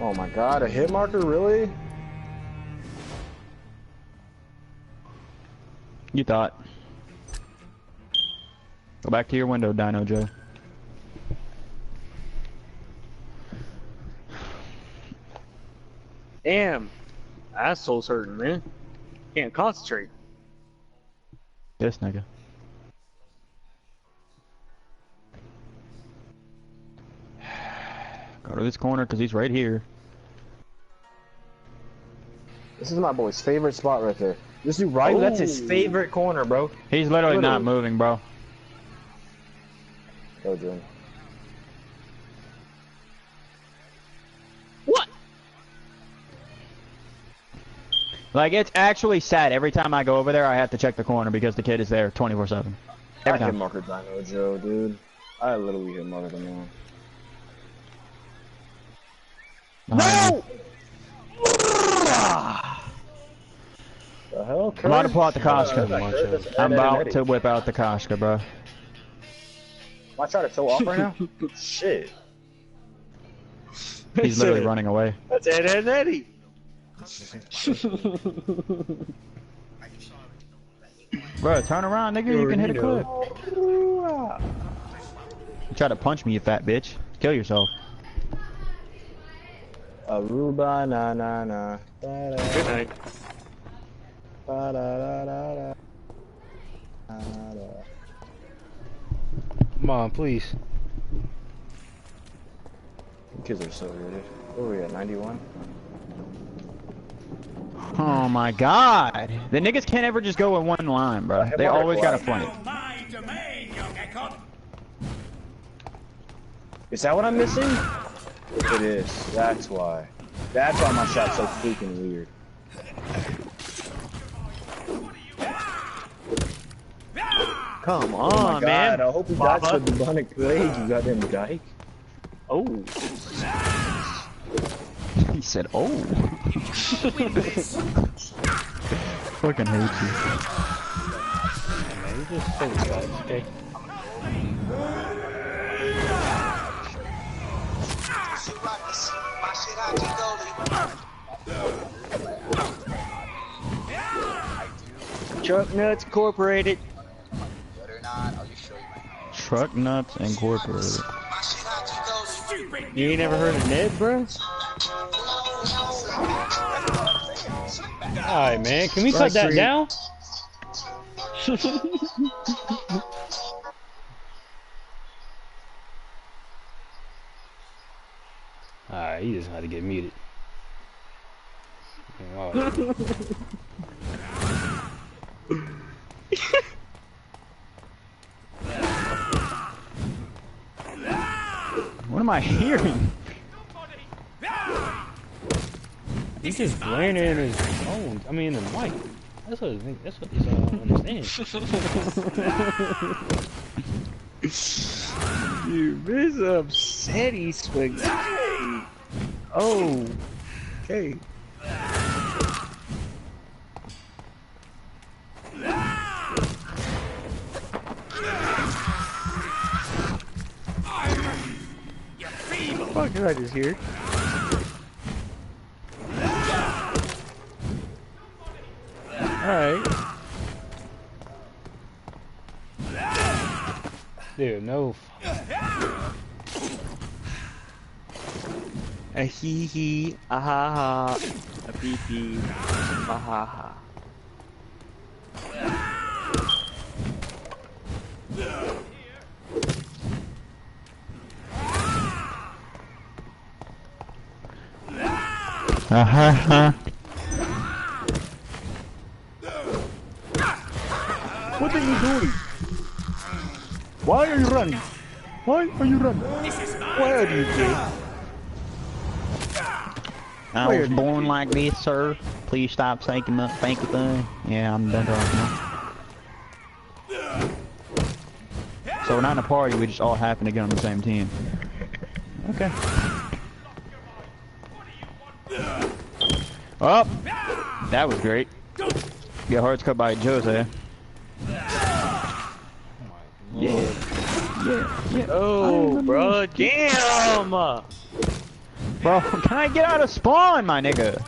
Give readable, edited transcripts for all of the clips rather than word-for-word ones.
Oh my god, a hit marker, really? You thought. Go back to your window, Dino Joe. Damn. Asshole's hurting, man. Can't concentrate. This nigga. Go to this corner because he's right here. This is my boy's favorite spot right there. This dude right, that's his favorite corner, bro. He's literally not moving, bro. Go, Jim. What? Like, it's actually sad. Every time I go over there, I have to check the corner because the kid is there 24/7. Every time. I hit marker Dino Joe, dude. I literally hit marker him. No! The hell, I'm about to pull out the Koshka. I'm about to whip out the Koshka, bro. Am I trying to show off right now? Shit. He's literally running away. That's Ed Eddie. Bro, turn around, nigga. You can hit a clip. You try to punch me, you fat bitch. Kill yourself. Aruba, na na na. Good night. Come on, please. Kids are so weird. What were we at, 91? Oh my god. The niggas can't ever just go in one line, bro. They always gotta front it. Is that what I'm missing? It is. That's why. That's why my shot's so freaking weird. Come Oh on, my man. god, I hope you got the demonic plague, you goddamn dyke. Oh. He said, oh. Fucking hate you. Man, you just think about it, okay? Truck Nuts Incorporated. Truck Nuts Incorporated. You ain't never heard of Ned, bro? Alright, man, can we cut that down? Alright, he just had to get muted. Alright. What am I hearing? He's just blaring in his phone. I mean, in the mic. That's what he's understand. You miss upset spaghetti. Oh. Okay. What the fuck did I just hear? Alright. Dude, no. A hee hee, a ha ha, a pee pee, a ha ha. What are you doing? Why are you running? Why are you running? Where are you going? I was born like this, sir. Please stop thinking that thank you thing. Yeah, I'm done right now. So we're not in a party, we just all happen to get on the same team. Okay. Oh! That was great. Get hearts cut by Jose. Yeah. Oh, bro, damn! Bro, can I get out of spawn, my nigga?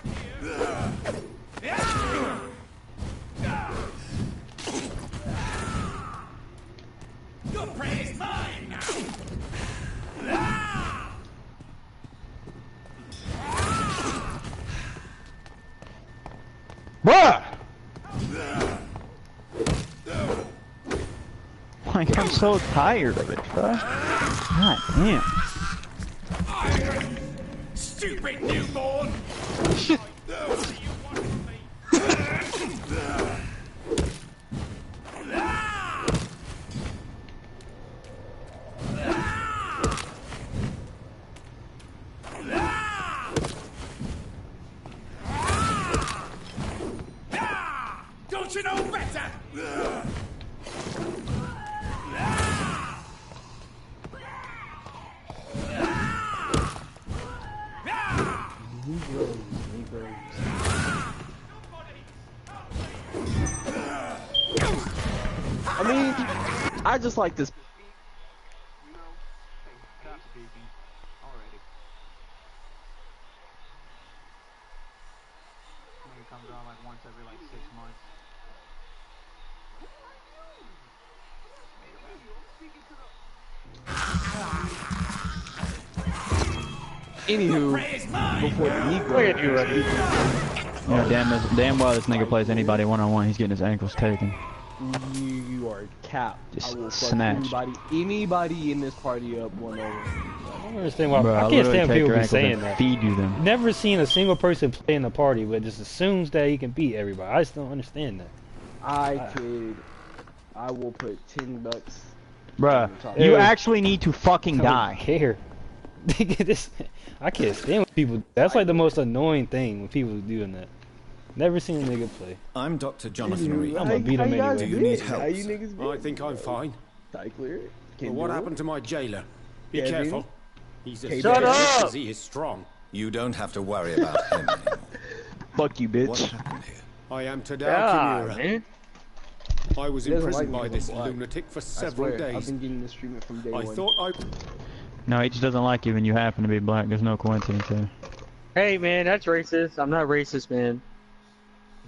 Your prey is mine now. Bruh! Like, I'm so tired of it, bruh. God damn. Stupid newborn! Don't you know better? I mean, I just like this. Comes out like once every like 6 months. Anywho, before the Negro. Look at you, Lucky. You know, damn well this nigga plays anybody one-on-one, he's getting his ankles taken. You are capped. Just I will fuck snatched. anybody in this party up 1-0. I don't understand why. Bro, I can't literally stand take people your be ankles saying and that. feed you them. Never seen a single person play in the party, but just assumes that he can beat everybody. I just don't understand that. I will put $10. Bruh, Ew. you actually need to fucking I don't die. care. I can't stand when people. That's like the most annoying thing when people doing that. Never seen a nigga play. I'm Dr. Jonathan Reed. I'm gonna beat him anyway. Do you need help? How you niggas been? I think I'm fine. Clear. But what happened to my jailer? Be Kevin? careful. He's as Shut vicious up! as he is strong. You don't have to worry about him anymore. Fuck you, What bitch. happened here? I am Tadao God, Kimura. man. I was He doesn't imprisoned like by me, this but why? lunatic for I several swear, I've days. been getting this treatment from day I one. thought I... No, he just doesn't like you and you happen to be black. There's no coincidence there. Hey man, that's racist. I'm not racist, man.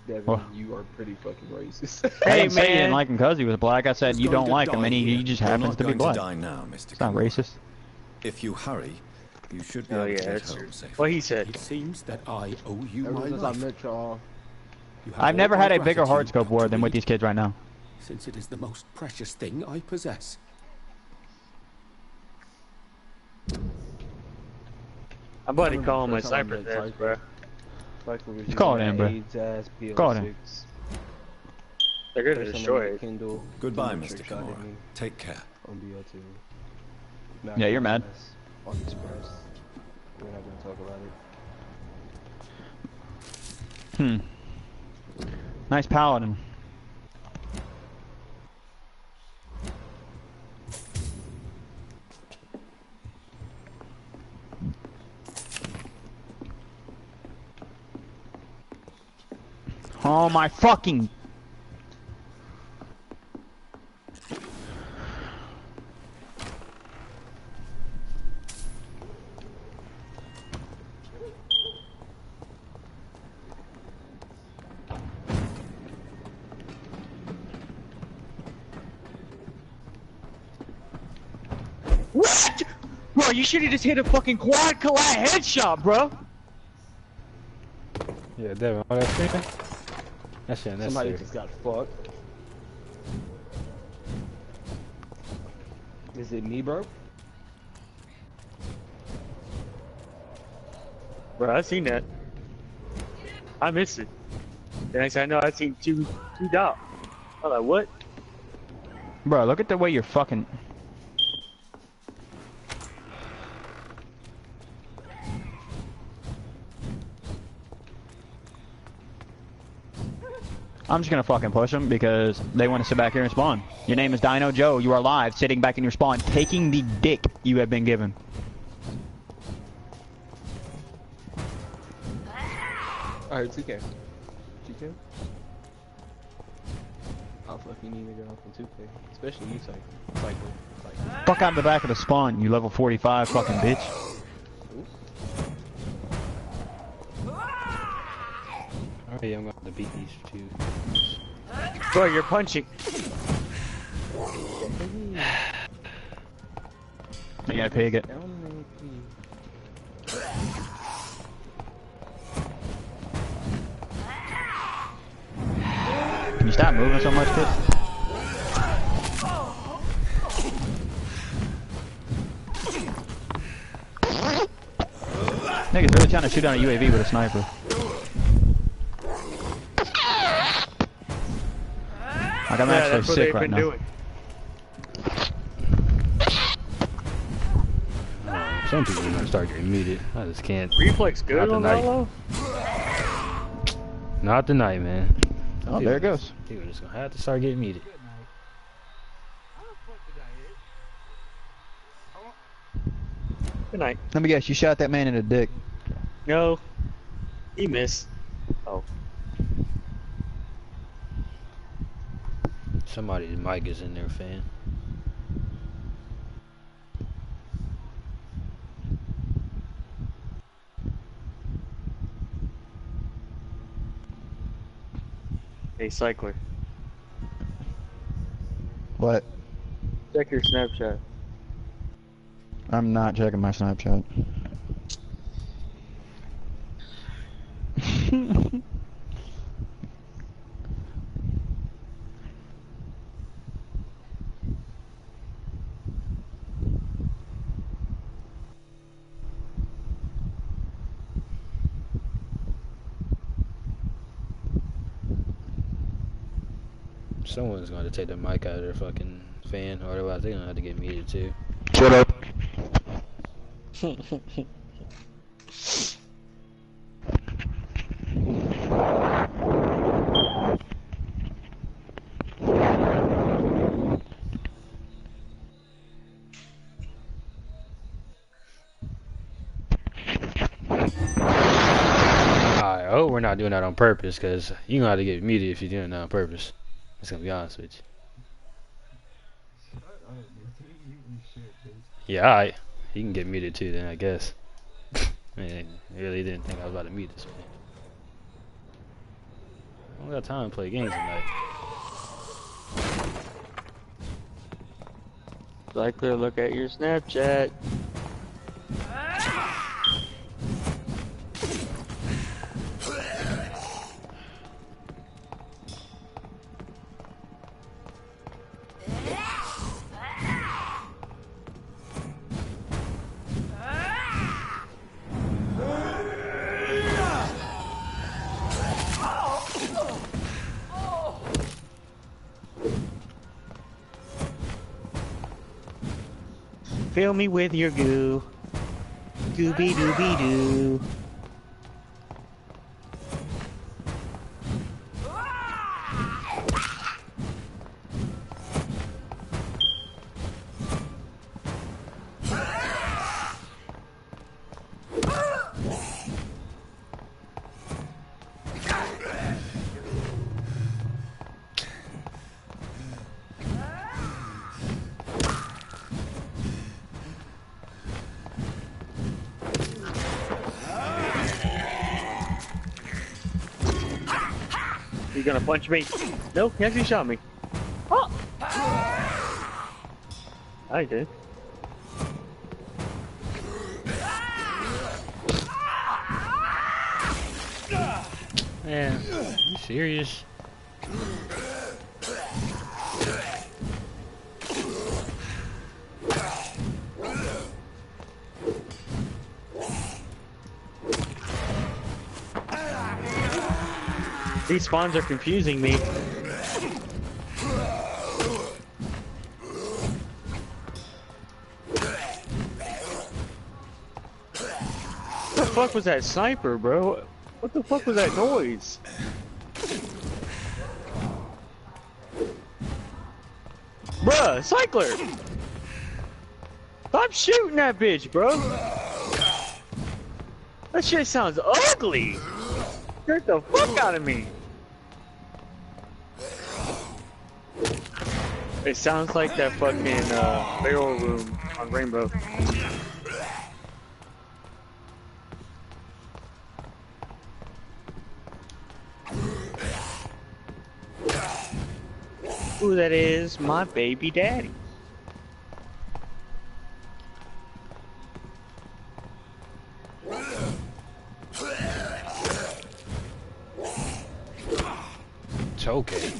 Devin, Well. you are pretty fucking racist. I Hey didn't say you didn't man. like him because he was black. I said Who's you going don't to like him die and he here? just You're happens not to be going black. to die now, Mr. It's not Kimura. racist. If you hurry, you should be Oh able yeah, to get that's home true. safely. What he said. It seems that I owe you Ever my since I life. met y'all, You have I've all never my had a bigger gratitude, hardscope war Dr. than with Reed, these kids right now. since it is the most precious thing I possess. I'm about to I call him my remember the first time I cypress met ass, bro. Cypher was Call it using in, that bro. AIDS ass PL6. Call it in. They're gonna First time I destroy met it. Kindle, Goodbye, Kindle Mr. trick shot at Kimura. me Take care. on BL2. Yeah, you're mad. On Express. We're not gonna talk about it. Nice paladin. Oh my fucking... What? Bro, you should have just hit a fucking quad collat headshot, bro. Yeah, Devin, all that screaming? That shit Somebody unnecessary. just got fucked. Is it me, bro? Bro, I seen that. I missed it. The next thing I know, I seen two dots. I'm like, what? Bro, look at the way you're fucking... I'm just gonna fucking push them because they want to sit back here and spawn. Your name is Dino Joe. You are alive, sitting back in your spawn, taking the dick you have been given. Alright, 2K. 2K? I'll fucking need to go off in 2K. Especially you, Cypher. Fuck out the back of the spawn, you level 45 fucking bitch. Oh yeah, I'm going to beat these two. Bro, you're punching. You gotta pig it. Can you stop moving so much, kid? Nigga's really trying to shoot down a UAV with a sniper. Like, I'm actually that's what sick they've right been now. doing. Some people are gonna start getting muted. I just can't. Reflex good Not on tonight. Rolo? Not tonight, man. Oh, there it goes. People are just gonna have to start getting muted. Good night. Let me guess, you shot that man in the dick. No. He missed. Oh. Somebody's mic is in there, fan. Hey, Cycler. What? Check your Snapchat. I'm not checking my Snapchat. Someone's gonna take the mic out of their fucking fan, or otherwise they're gonna have to get muted too. Shut up. I hope we're not doing that on purpose, because you're gonna have to get muted if you're doing that on purpose. I'm just gonna be honest with you. Yeah, alright. He can get muted too then, I guess. Man, I really didn't think I was about to mute this man. I don't got time to play games tonight. Cycler, look at your Snapchat. Fill me with your goo. Gooby dooby doo. You gonna punch me? No, he actually shot me. Oh! I did. Man, you serious? These spawns are confusing me. What the fuck was that sniper, bro? What the fuck was that noise? Bruh, Cycler! Stop shooting that bitch, bro! That shit sounds ugly! Scared the fuck out of me! It sounds like that fucking barrel room on Rainbow. who that is, my baby daddy. It's okay.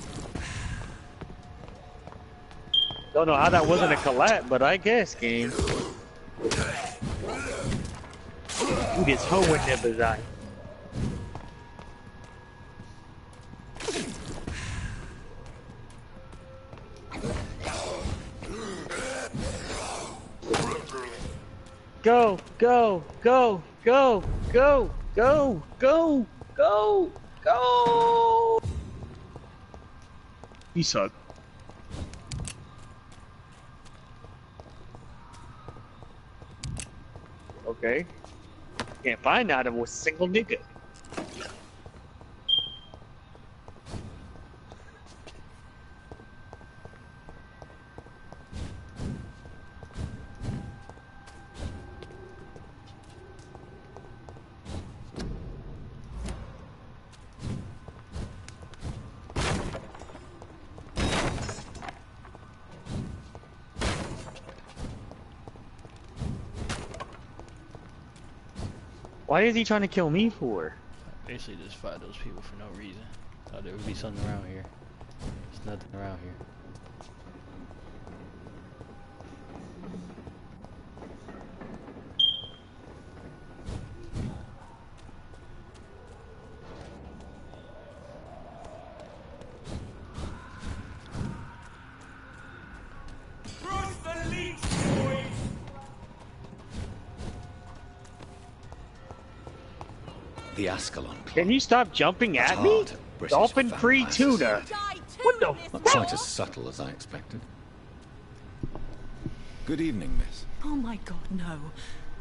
Don't know how that wasn't a collab, but I guess, game. Who gets home with that design? Go, go, go, go, go, go, go, go, go. You suck. Okay. Can't find out of a single nigga. Why is he trying to kill me for? Basically just fight those people for no reason. Thought there would be something around here. There's nothing around here. Cross the leech, boys! The Ascalon Club. Can you stop jumping at me? Hard British Dolphin free vampires. tuna. What the Not fuck? quite as subtle as I expected. Good evening, miss. Oh my god, no.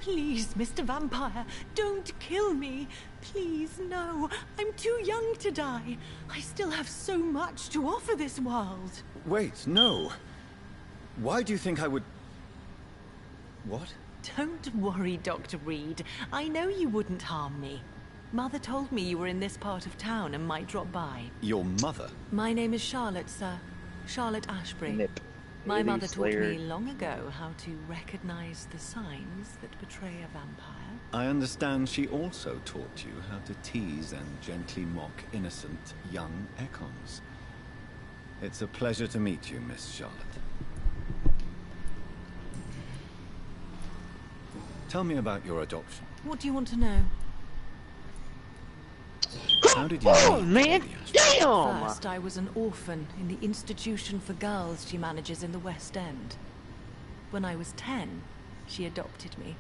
Please, Mr. Vampire, don't kill me. Please, no. I'm too young to die. I still have so much to offer this world. Wait, no. Why do you think I would... What? Don't worry, Dr. Reed. I know you wouldn't harm me. Mother told me you were in this part of town and might drop by. Your mother? My name is Charlotte, sir. Charlotte Ashbury. Nip. My Lady mother taught Slayer. me long ago how to recognize the signs that betray a vampire. I understand she also taught you how to tease and gently mock innocent young Ekons. It's a pleasure to meet you, Miss Charlotte. Tell me about your adoption. What do you want to know? How did you Oh, meet man! Lady Ashbury? Damn! First, I was an orphan in the institution for girls she manages in the West End. When I was 10, she adopted me,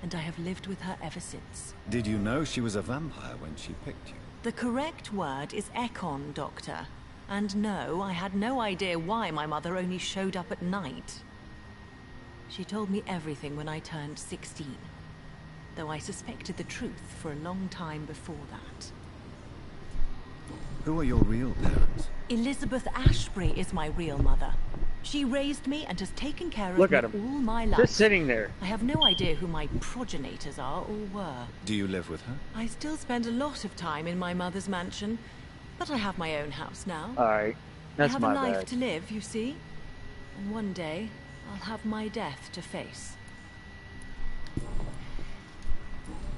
and I have lived with her ever since. Did you know she was a vampire when she picked you? The correct word is Ekon, Doctor. And no, I had no idea why my mother only showed up at night. She told me everything when I turned 16, though I suspected the truth for a long time before that. Who are your real parents? Elizabeth Ashbury is my real mother. She raised me and has taken care of Look me at him. all my life. Just sitting there. I have no idea who my progenitors are or were. Do you live with her? I still spend a lot of time in my mother's mansion, but I have my own house now. Alright. That's I have my a life bad. to live, you see. And one day, I'll have my death to face.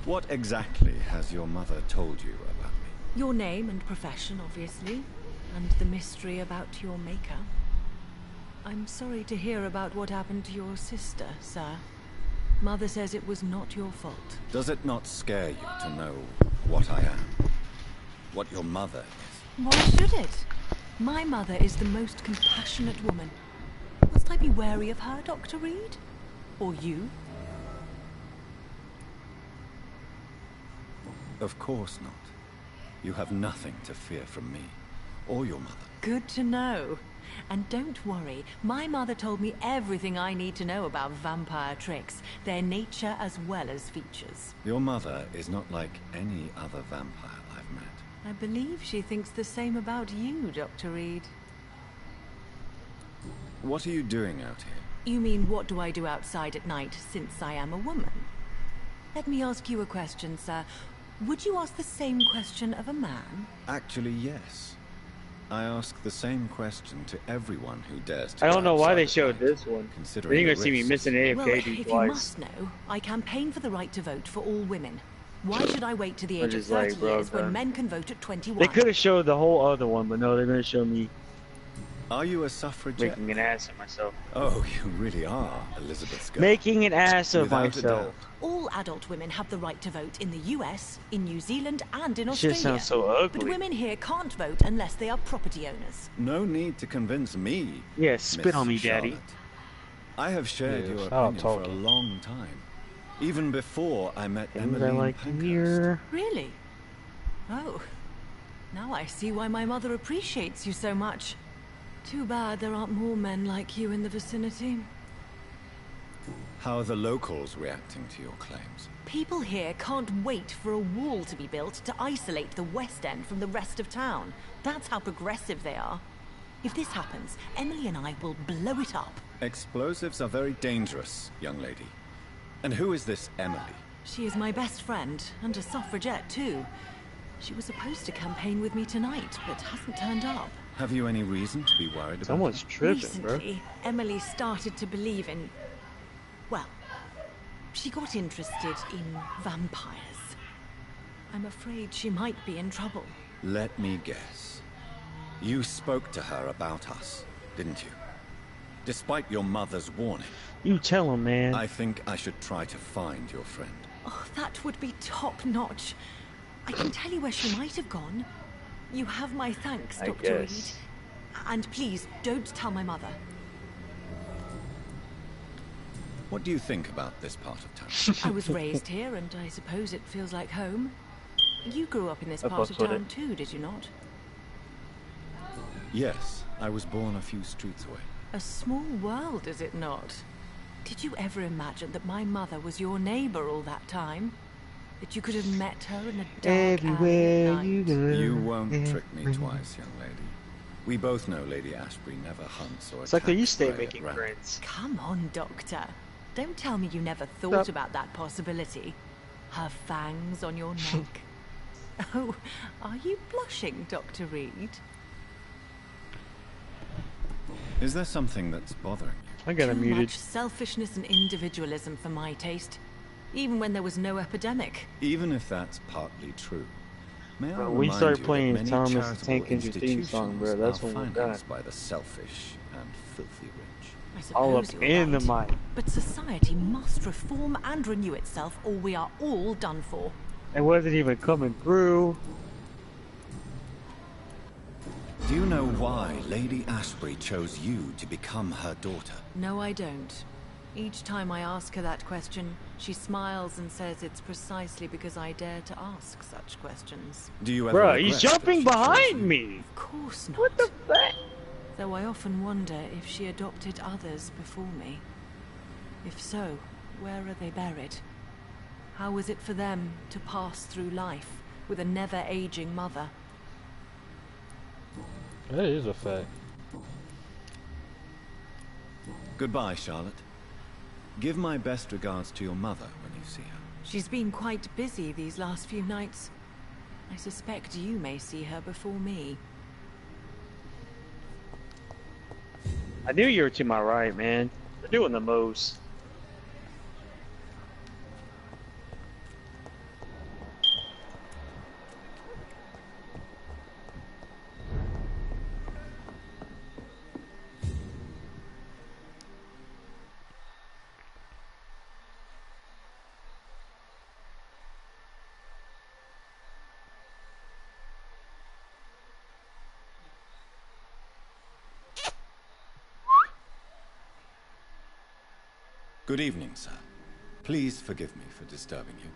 What exactly has your mother told you about me? Your name and profession, obviously, and the mystery about your maker. I'm sorry to hear about what happened to your sister, sir. Mother says it was not your fault. Does it not scare you to know what I am? What your mother is? Why should it? My mother is the most compassionate woman. Must I be wary of her, Dr. Reed? Or you? Of course not. You have nothing to fear from me, or your mother. Good to know. And don't worry, my mother told me everything I need to know about vampire tricks, their nature as well as features. Your mother is not like any other vampire I've met. I believe she thinks the same about you, Dr. Reed. What are you doing out here? You mean, what do I do outside at night since I am a woman? Let me ask you a question, sir. Would you ask the same question of a man? Actually, yes. I ask the same question to everyone who dares to. I don't know why they outside showed at night, this one. considering Then you're the gonna see me risks. missing AFK Well, dude if you twice. must know, I campaign for the right to vote for all women. Why should I wait to the Which age of is like, 30 bro, years when done. men can vote at 21? They could have showed the whole other one, but no, they're gonna show me Are you a suffragette? making an ass of myself. Oh, you really are, Elizabeth's girl. Making an ass of Without a myself. doubt. All adult women have the right to vote in the US, in New Zealand, and in Shit Australia. sounds so ugly. But women here can't vote unless they are property owners. No need to convince me. Yeah, spit Miss on me, Daddy. Charlotte. I have shared Yeah, your stop opinion for a talking. long time. Even before I met Things I Emmeline like to Pankhurst. hear. Really? Oh. Now I see why my mother appreciates you so much. Too bad there aren't more men like you in the vicinity. How are the locals reacting to your claims? People here can't wait for a wall to be built to isolate the West End from the rest of town. That's how progressive they are. If this happens, Emily and I will blow it up. Explosives are very dangerous, young lady. And who is this Emily? She is my best friend, and a suffragette too. She was supposed to campaign with me tonight, but hasn't turned up. Have you any reason to be worried about Someone's her? tripping, bro. Recently, Emily started to believe in... well, she got interested in vampires. I'm afraid she might be in trouble. Let me guess. You spoke to her about us, didn't you? Despite your mother's warning. You tell him, man. I think I should try to find your friend. Oh, that would be top-notch. I can tell you where she might have gone. You have my thanks, I Dr. Reed. guess. And please, don't tell my mother. What do you think about this part of town? I was raised here, and I suppose it feels like home. You grew up in this I part of fucks with town it. too, did you not? Yes, I was born a few streets away. A small world, is it not? Did you ever imagine that my mother was your neighbor all that time? That you could have met her in a dark alley Everywhere at you night? go. You won't trick me twice, young lady. We both know Lady Ashbury never hunts or It's like they attacks used to stay prey at making random. friends. Come on, Doctor. Don't tell me you never thought Stop. about that possibility. Her fangs on your neck. Oh, are you blushing, Dr. Reed? Is there something that's bothering you? I got Too him muted. much selfishness and individualism for my taste. Even when there was no epidemic. Even if that's partly true. May I Bro, we remind started you that playing many Thomas the charitable Tank Engine theme song, bro. institutions That's are when we're done. financed by the selfish and filthy rich. I suppose All up you're in the right. mic. But society must reform and renew itself, or we are all done for. It wasn't even coming through. Do you know why Lady Ashbury chose you to become her daughter? No, I don't. Each time I ask her that question, she smiles and says it's precisely because I dare to ask such questions. Do you ever Bro, regret he's that jumping she chose behind you? me. Of course not. What the fuck? Though I often wonder if she adopted others before me. If so, where are they buried? How was it for them to pass through life with a never-aging mother? That is a fact. Goodbye, Charlotte. Give my best regards to your mother when you see her. She's been quite busy these last few nights. I suspect you may see her before me. I knew you were to my right, man. They're doing the most. Good evening, sir. Please forgive me for disturbing you.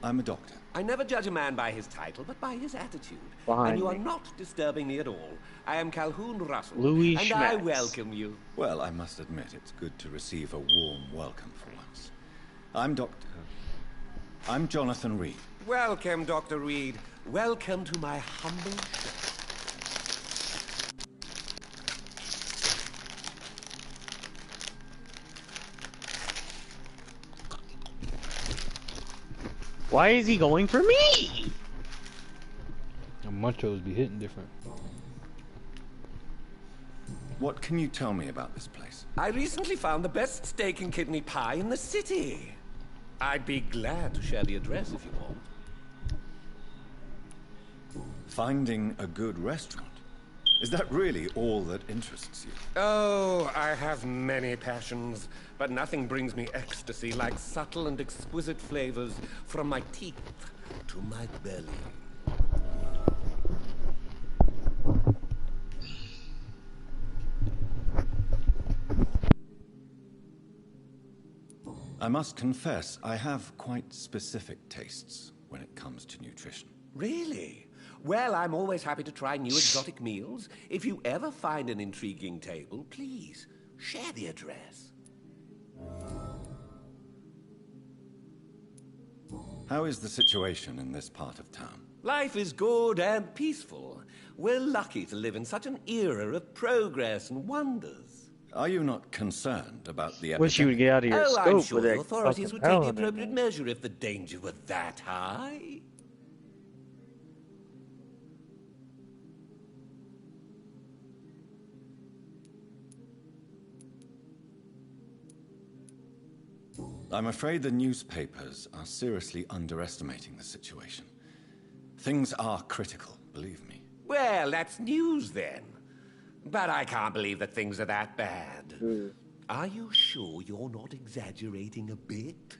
I'm a doctor. I never judge a man by his title, but by his attitude. Behind and you are me. not disturbing me at all. I am Calhoun Russell, Louis and I Schmatz. welcome you. Well, I must admit it's good to receive a warm welcome for once. I'm Jonathan Reed. Welcome, Dr. Reed. Welcome to my humble shop. Why is he going for me? The munchos be hitting different. What can you tell me about this place? I recently found the best steak and kidney pie in the city. I'd be glad to share the address if you want. Finding a good restaurant? Is that really all that interests you? Oh, I have many passions, but nothing brings me ecstasy like subtle and exquisite flavors from my teeth to my belly. I must confess, I have quite specific tastes when it comes to nutrition. Really? Well, I'm always happy to try new exotic meals. If you ever find an intriguing table, please share the address. How is the situation in this part of town? Life is good and peaceful. We're lucky to live in such an era of progress and wonders. Are you not concerned about the epidemic? Wish you would get out of your Oh, scope I'm sure with the that authorities fucking would take the hell, man. appropriate measure if the danger were that high. I'm afraid the newspapers are seriously underestimating the situation. Things are critical, believe me. Well, that's news then. But I can't believe that things are that bad. Are you sure you're not exaggerating a bit?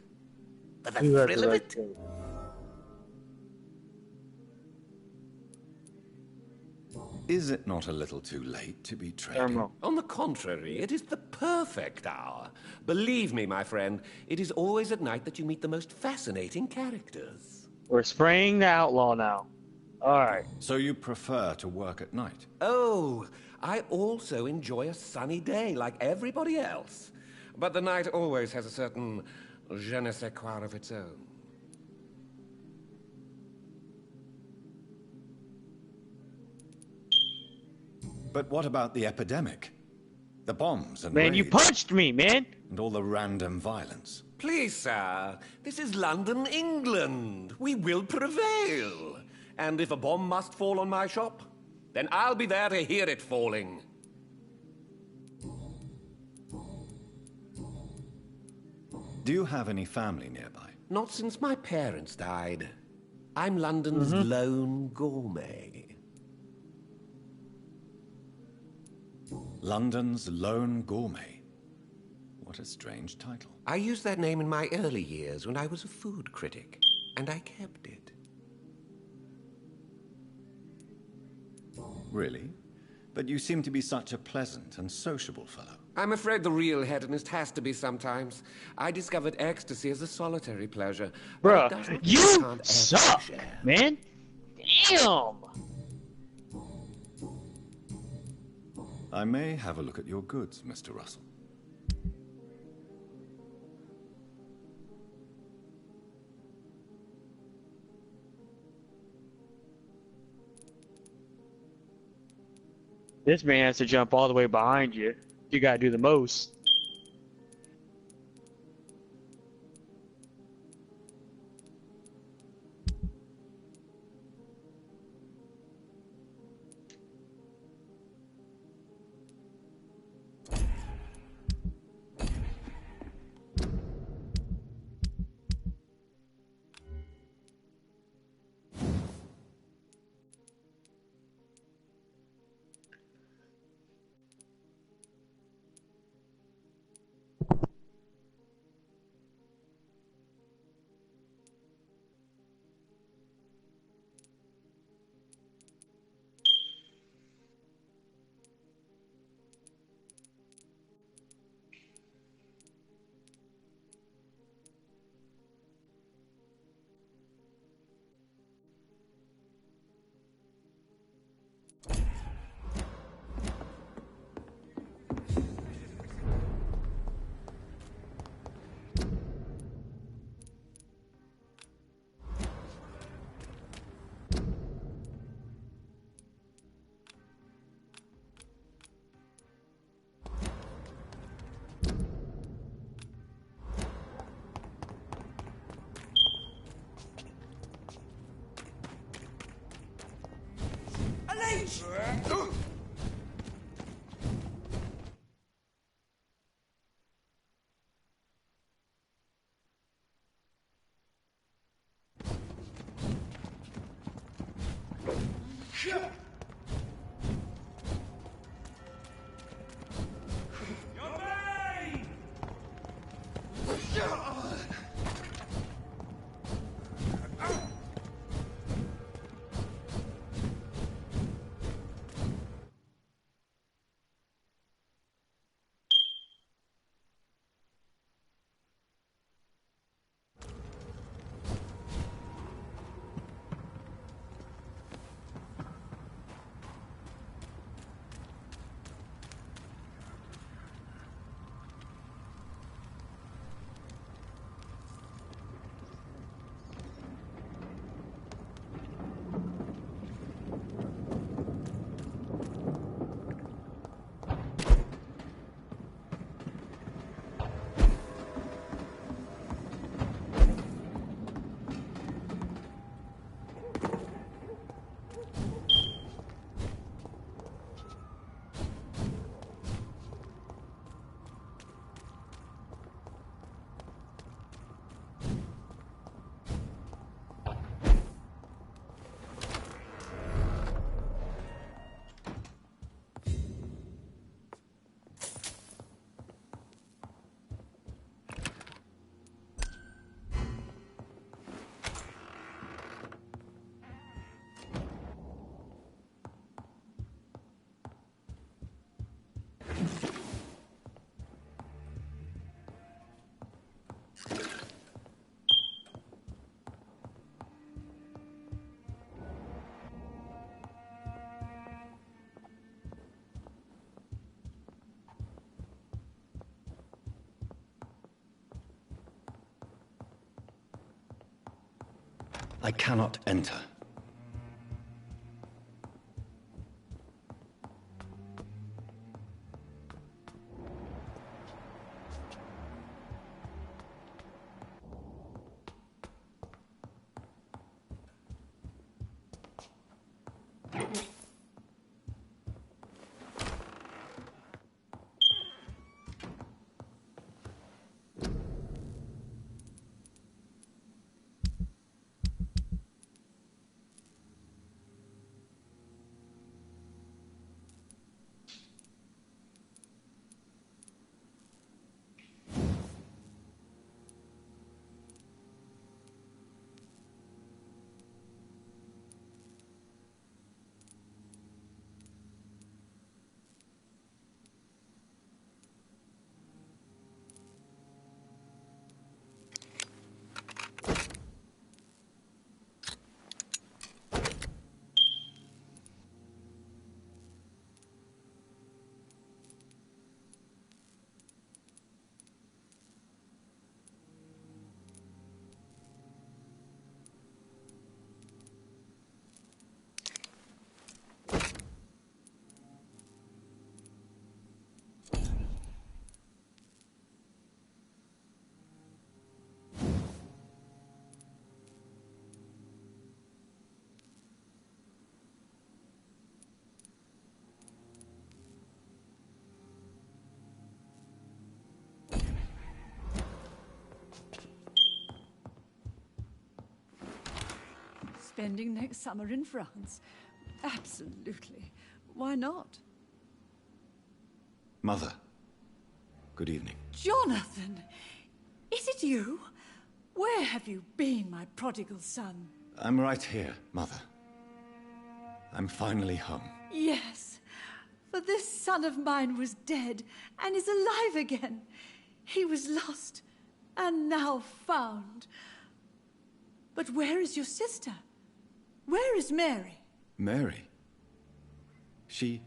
For the You have thrill the of right it? to. Is it not a little too late to be trading? Thermal. On the contrary, it is the perfect hour. Believe me, my friend, it is always at night that you meet the most fascinating characters. We're spraying the outlaw now. Alright. So you prefer to work at night? Oh, I also enjoy a sunny day like everybody else. But the night always has a certain je ne sais quoi of its own. But what about the epidemic? The bombs and Man, you raids, punched me, man! and all the random violence. Please, sir, this is London, England. We will prevail. And if a bomb must fall on my shop, then I'll be there to hear it falling. Do you have any family nearby? Not since my parents died. I'm London's lone gourmet. London's Lone Gourmet. What a strange title. I used that name in my early years when I was a food critic, and I kept it. Really? But you seem to be such a pleasant and sociable fellow. I'm afraid the real hedonist has to be sometimes. I discovered ecstasy as a solitary pleasure. but it does Bruh, not you mean I can't suck, share. man! Damn! I may have a look at your goods, Mr. Russell. This man has to jump all the way behind you. You gotta do the most. I cannot enter. Spending next summer in France? Absolutely. Why not? Mother, good evening. Jonathan! Is it you? Where have you been, my prodigal son? I'm right here, Mother. I'm finally home. Yes, for this son of mine was dead and is alive again. He was lost and now found. But where is your sister? Where is Mary? Mary? She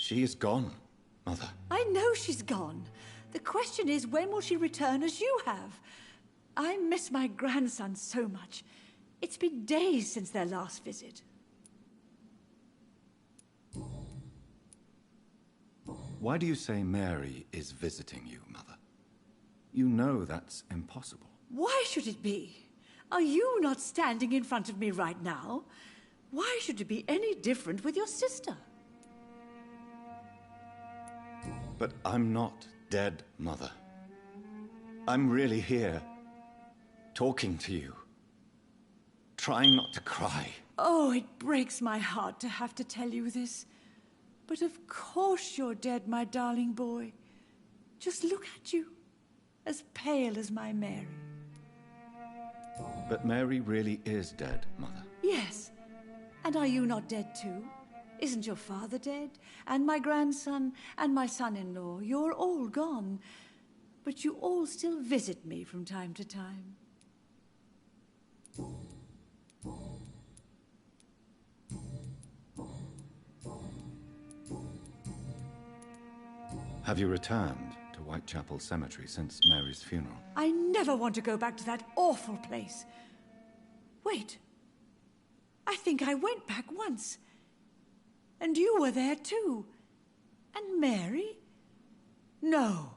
is gone, Mother. I know she's gone. The question is, when will she return as you have? I miss my grandson so much. It's been days since their last visit. Why do you say Mary is visiting you, Mother? You know that's impossible. Why should it be? Are you not standing in front of me right now? Why should it be any different with your sister? But I'm not dead, Mother. I'm really here, talking to you, trying not to cry. Oh, it breaks my heart to have to tell you this. But of course you're dead, my darling boy. Just look at you, as pale as my Mary. But Mary really is dead, Mother. Yes. And are you not dead too? Isn't your father dead? And my grandson, and my son-in-law. You're all gone. But you all still visit me from time to time. Have you returned to Whitechapel Cemetery since Mary's funeral? I never want to go back to that awful place. Wait. I think I went back once. And you were there too. And Mary? No,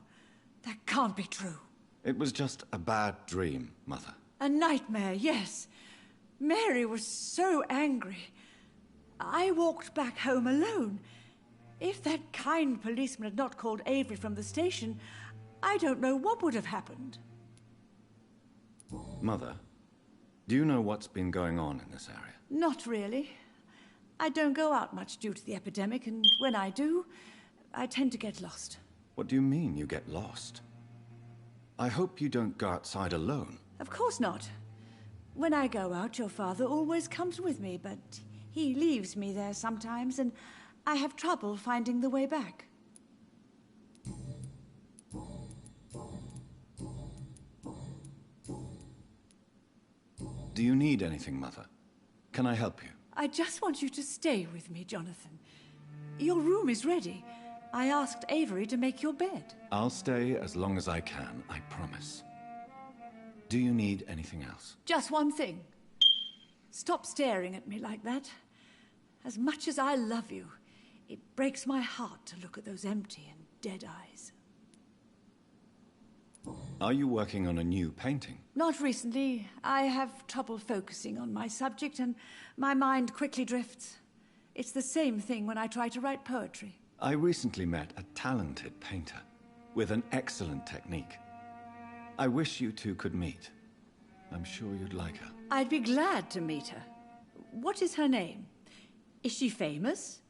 that can't be true. It was just a bad dream, Mother. A nightmare, yes. Mary was so angry. I walked back home alone. If that kind policeman had not called Avery from the station, I don't know what would have happened. Mother, do you know what's been going on in this area? Not really. I don't go out much due to the epidemic, and when I do, I tend to get lost. What do you mean you get lost? I hope you don't go outside alone. Of course not. When I go out, your father always comes with me, but he leaves me there sometimes, and I have trouble finding the way back. Do you need anything, Mother? Can I help you? I just want you to stay with me, Jonathan. Your room is ready. I asked Avery to make your bed. I'll stay as long as I can, I promise. Do you need anything else? Just one thing. Stop staring at me like that. As much as I love you, it breaks my heart to look at those empty and dead eyes. Are you working on a new painting? Not recently. I have trouble focusing on my subject, and my mind quickly drifts. It's the same thing when I try to write poetry. I recently met a talented painter with an excellent technique. I wish you two could meet. I'm sure you'd like her. I'd be glad to meet her. What is her name? Is she famous?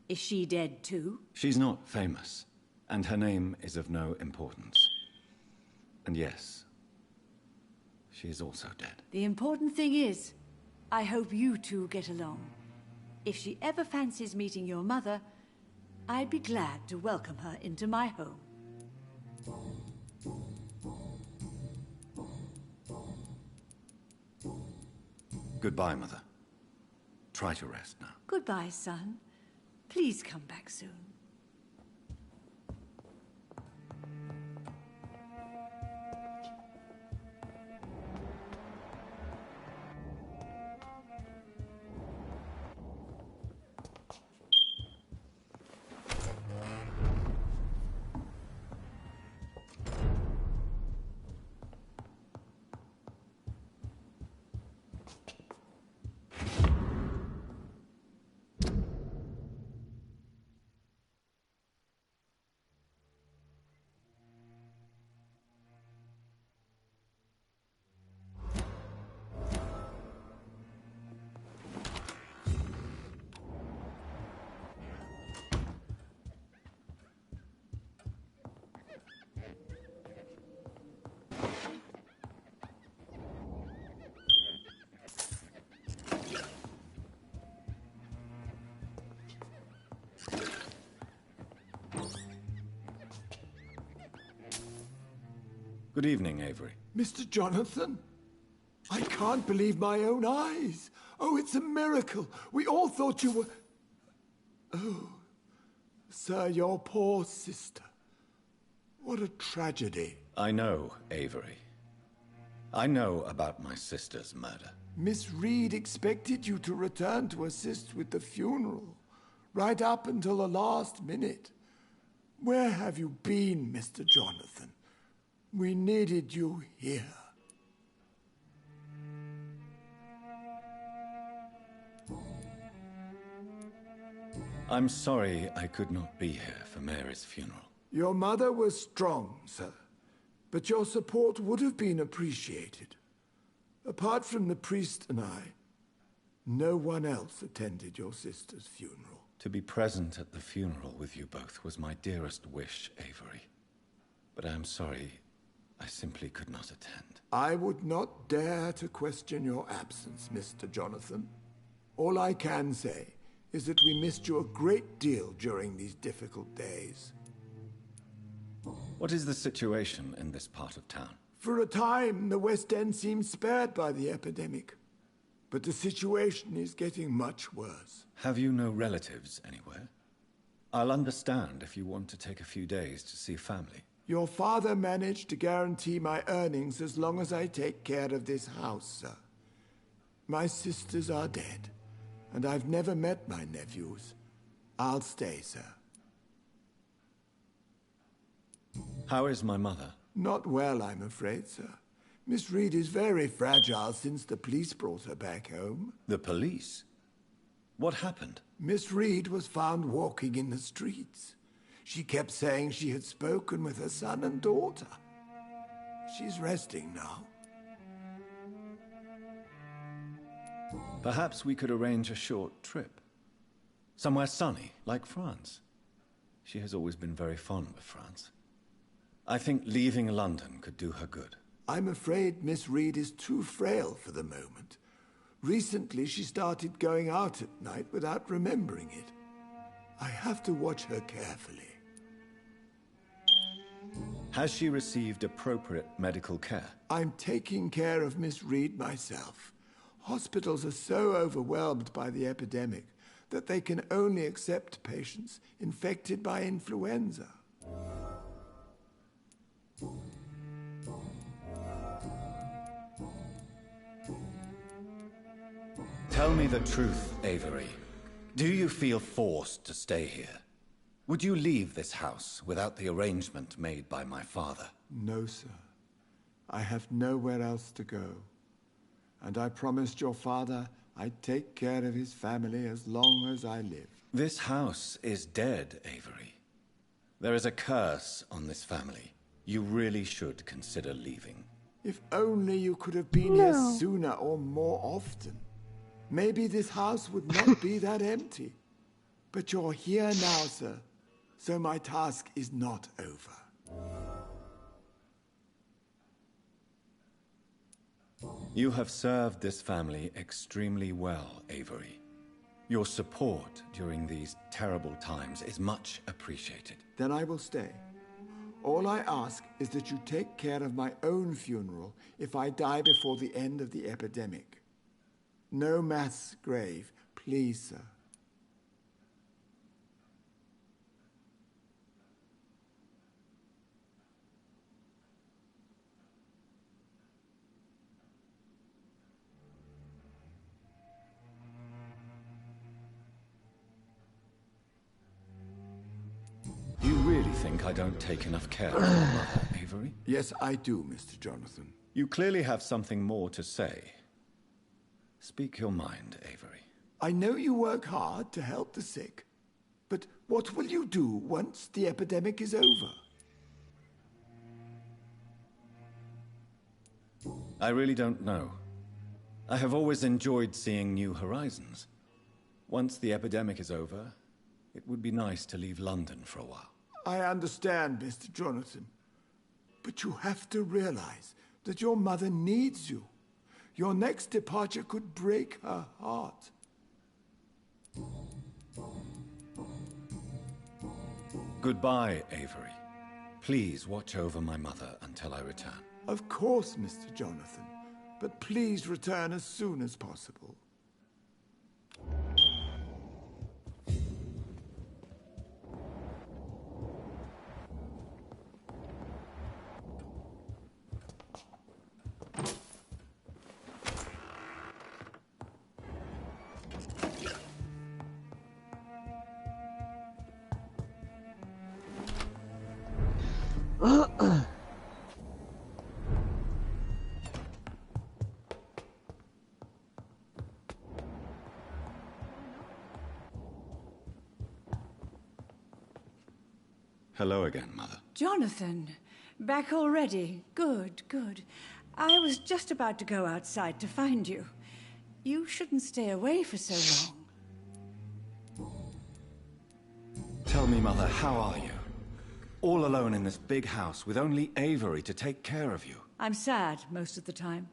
Is she dead too? She's not famous, and her name is of no importance. And yes, she is also dead. The important thing is, I hope you two get along. If she ever fancies meeting your mother, I'd be glad to welcome her into my home. Goodbye, Mother. Try to rest now. Goodbye, son. Please come back soon. Good evening, Avery. Mr. Jonathan? I can't believe my own eyes. Oh, it's a miracle. We all thought you were... Oh, sir, your poor sister. What a tragedy. I know, Avery. I know about my sister's murder. Miss Reed expected you to return to assist with the funeral, right up until the last minute. Where have you been, Mr. Jonathan? We needed you here. I'm sorry I could not be here for Mary's funeral. Your mother was strong, sir, but your support would have been appreciated. Apart from the priest and I, No one else attended your sister's funeral. To be present at the funeral with you both was my dearest wish, Avery. But I am sorry, I simply could not attend. I would not dare to question your absence, Mr. Jonathan. All I can say is that we missed you a great deal during these difficult days. What is the situation in this part of town? For a time, the West End seemed spared by the epidemic. But the situation is getting much worse. Have you no relatives anywhere? I'll understand if you want to take a few days to see family. Your father managed to guarantee my earnings as long as I take care of this house, sir. My sisters are dead, and I've never met my nephews. I'll stay, sir. How is my mother? Not well, I'm afraid, sir. Miss Reed is very fragile since the police brought her back home. The police? What happened? Miss Reed was found walking in the streets. She kept saying she had spoken with her son and daughter. She's resting now. Perhaps we could arrange a short trip. Somewhere sunny, like France. She has always been very fond of France. I think leaving London could do her good. I'm afraid Miss Reed is too frail for the moment. Recently, she started going out at night without remembering it. I have to watch her carefully. Has she received appropriate medical care? I'm taking care of Miss Reed myself. Hospitals are so overwhelmed by the epidemic that they can only accept patients infected by influenza. Tell me the truth, Avery. Do you feel forced to stay here? Would you leave this house without the arrangement made by my father? No, sir. I have nowhere else to go. And I promised your father I'd take care of his family as long as I live. This house is dead, Avery. There is a curse on this family. You really should consider leaving. If only you could have been here sooner or more often. Maybe this house would not be that empty. But you're here now, sir. So my task is not over. You have served this family extremely well, Avery. Your support during these terrible times is much appreciated. Then I will stay. All I ask is that you take care of my own funeral if I die before the end of the epidemic. No mass grave, please, sir. You really think I don't take enough care of your mother, Avery? Yes, I do, Mr. Jonathan. You clearly have something more to say. Speak your mind, Avery. I know you work hard to help the sick, but what will you do once the epidemic is over? I really don't know. I have always enjoyed seeing new horizons. Once the epidemic is over, it would be nice to leave London for a while. I understand, Mr. Jonathan. But you have to realize that your mother needs you. Your next departure could break her heart. Goodbye, Avery. Please watch over my mother until I return. Of course, Mr. Jonathan. But please return as soon as possible. Hello again, Mother. Jonathan, back already. Good, good. I was just about to go outside to find you. You shouldn't stay away for so long. Tell me, Mother, how are you? All alone in this big house with only Avery to take care of you. I'm sad most of the time.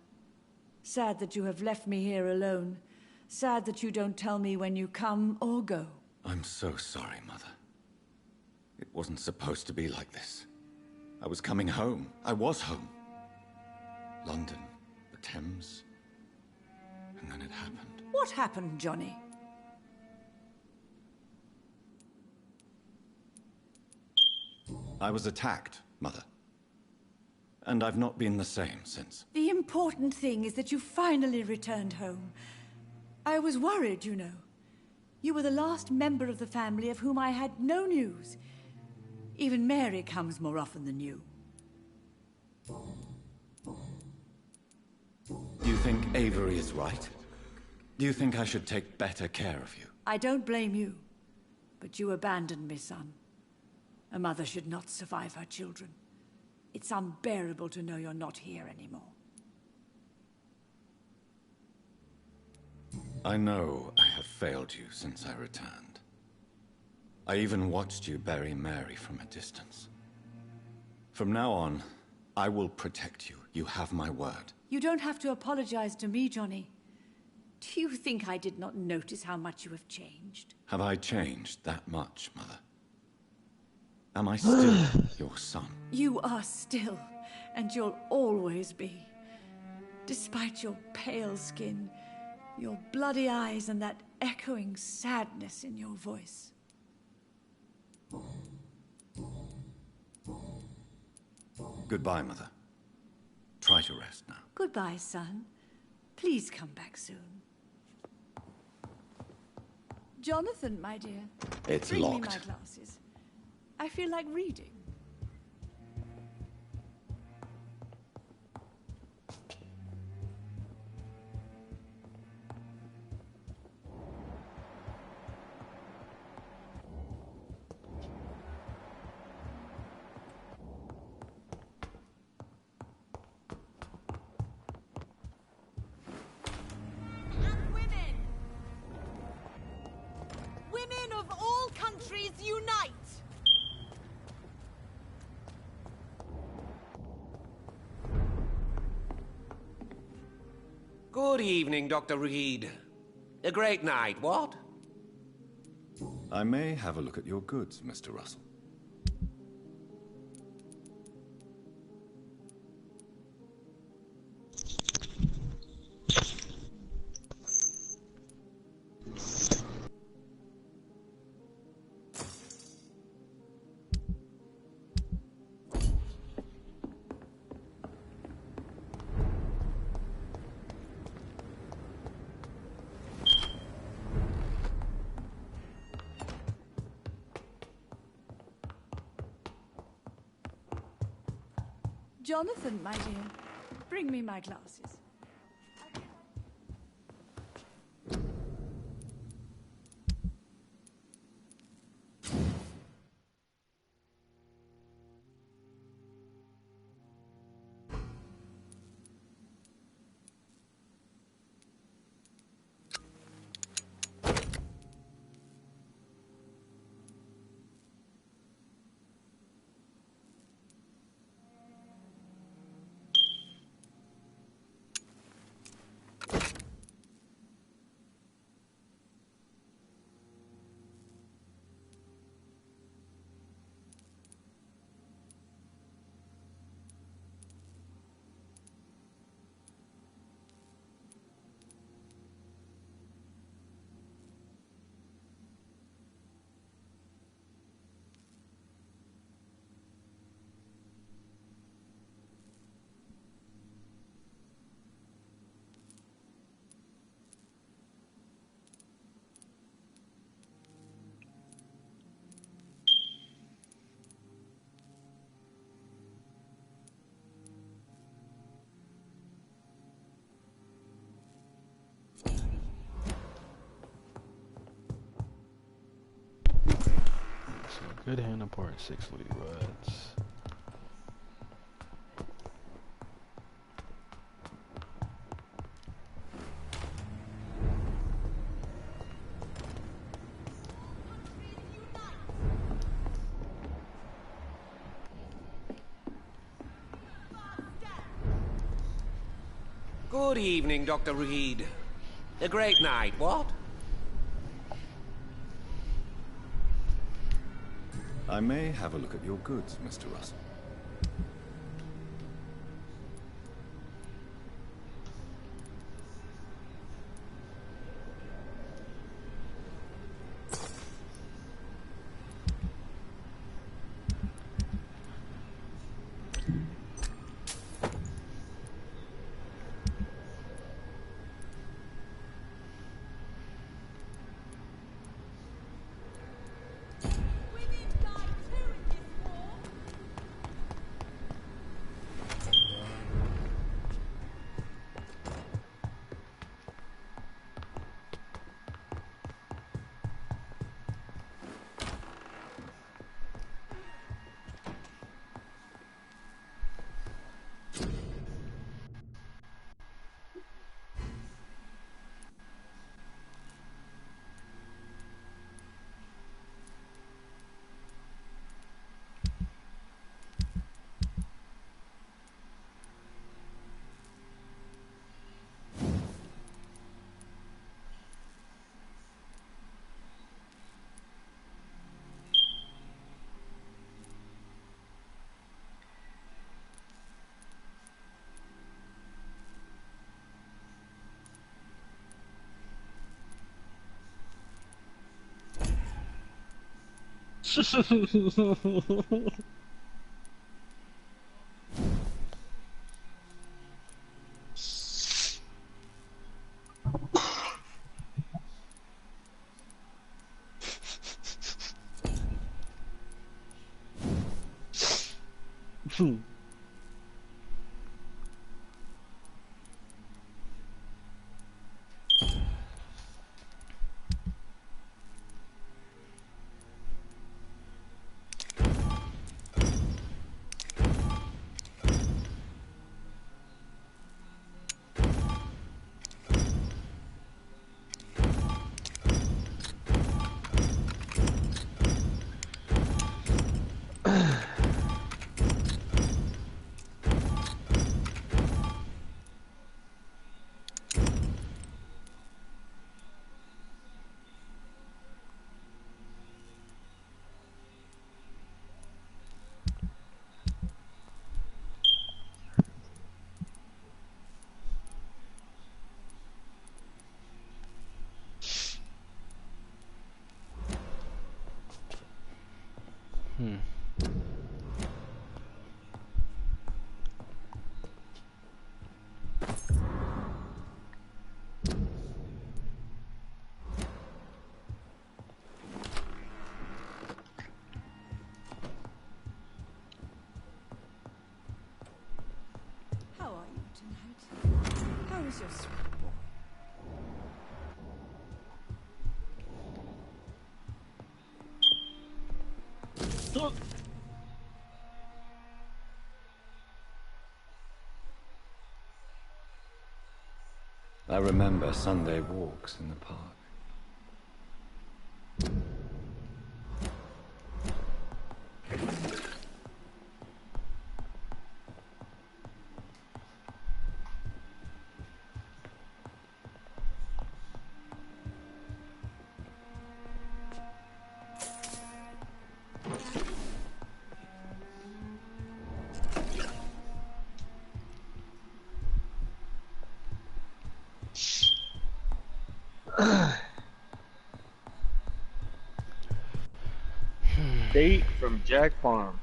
Sad that you have left me here alone. Sad that you don't tell me when you come or go. I'm so sorry, Mother. It wasn't supposed to be like this. I was coming home. I was home. London, the Thames, and then it happened. What happened, Johnny? I was attacked, Mother. And I've not been the same since. The important thing is that you finally returned home. I was worried, you know. You were the last member of the family of whom I had no news. Even Mary comes more often than you. Do you think Avery is right? Do you think I should take better care of you? I don't blame you, but you abandoned me, son. A mother should not survive her children. It's unbearable to know you're not here anymore. I know I have failed you since I returned. I even watched you bury Mary from a distance. From now on, I will protect you. You have my word. You don't have to apologize to me, Johnny. Do you think I did not notice how much you have changed? Have I changed that much, Mother? Am I still your son? You are still, and you'll always be. Despite your pale skin, your bloody eyes, and that echoing sadness in your voice. Goodbye, Mother. Try to rest now. Goodbye, son. Please come back soon. Jonathan, my dear. It's bring locked. me my glasses. I feel like reading. Women of all countries unite! Good evening, Dr. Reed. A great night, what? I may have a look at your goods, Mr. Russell. Jonathan, my dear, bring me my glasses. Good hand apart, 6 lead rods. Good evening, Dr. Reed. A great night, what? I may have a look at your goods, Mr. Russell. How are you tonight? How is your sweet boy? I remember Sunday walks in the park. Date from Jack Farm.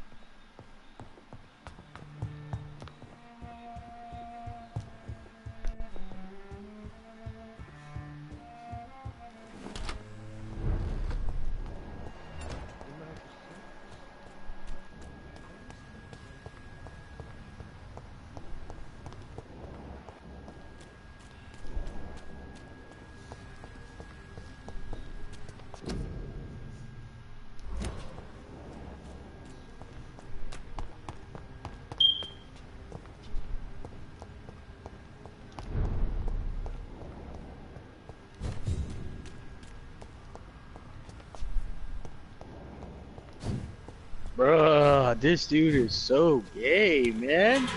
Bruh, this dude is so gay, man.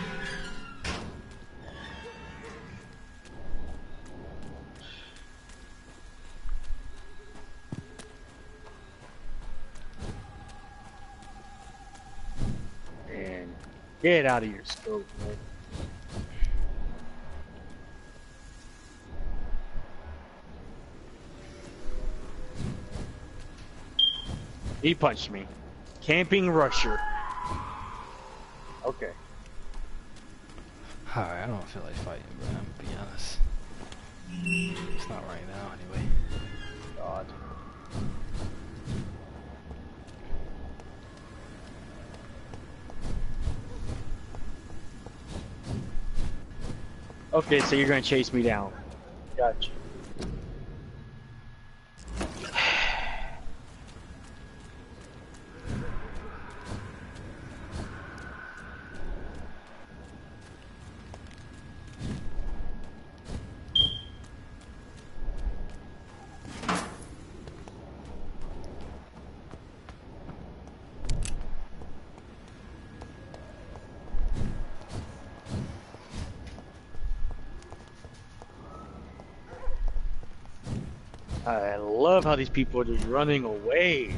Get out of your scope, man. He punched me. Camping rusher. Okay. Alright, I don't feel like fighting, bro. I'm gonna be honest. It's not right now, anyway. God. Okay, so you're gonna chase me down. Gotcha. I love how these people are just running away.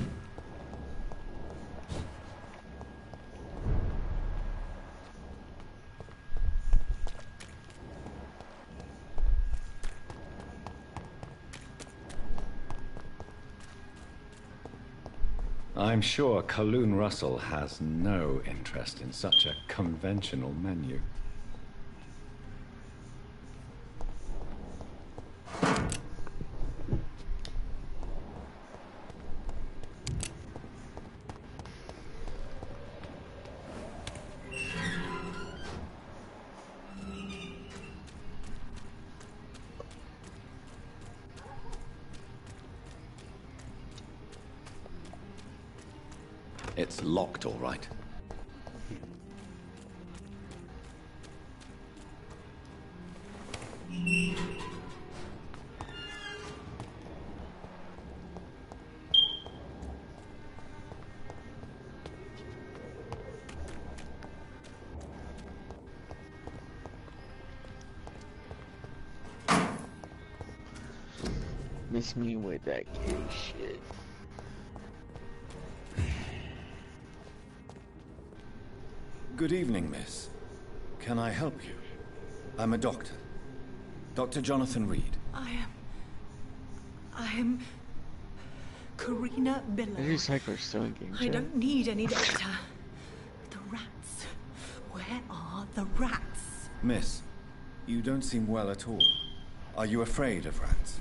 I'm sure Kaloon Russell has no interest in such a conventional menu. It's locked, all right. Miss me with that gay shit. Good evening, miss. Can I help you? I'm a doctor. Dr. Jonathan Reed. I am Karina Billow. Maybe Cycler's still in game I chat. don't need any doctor. The rats. Where are the rats? Miss, you don't seem well at all. Are you afraid of rats?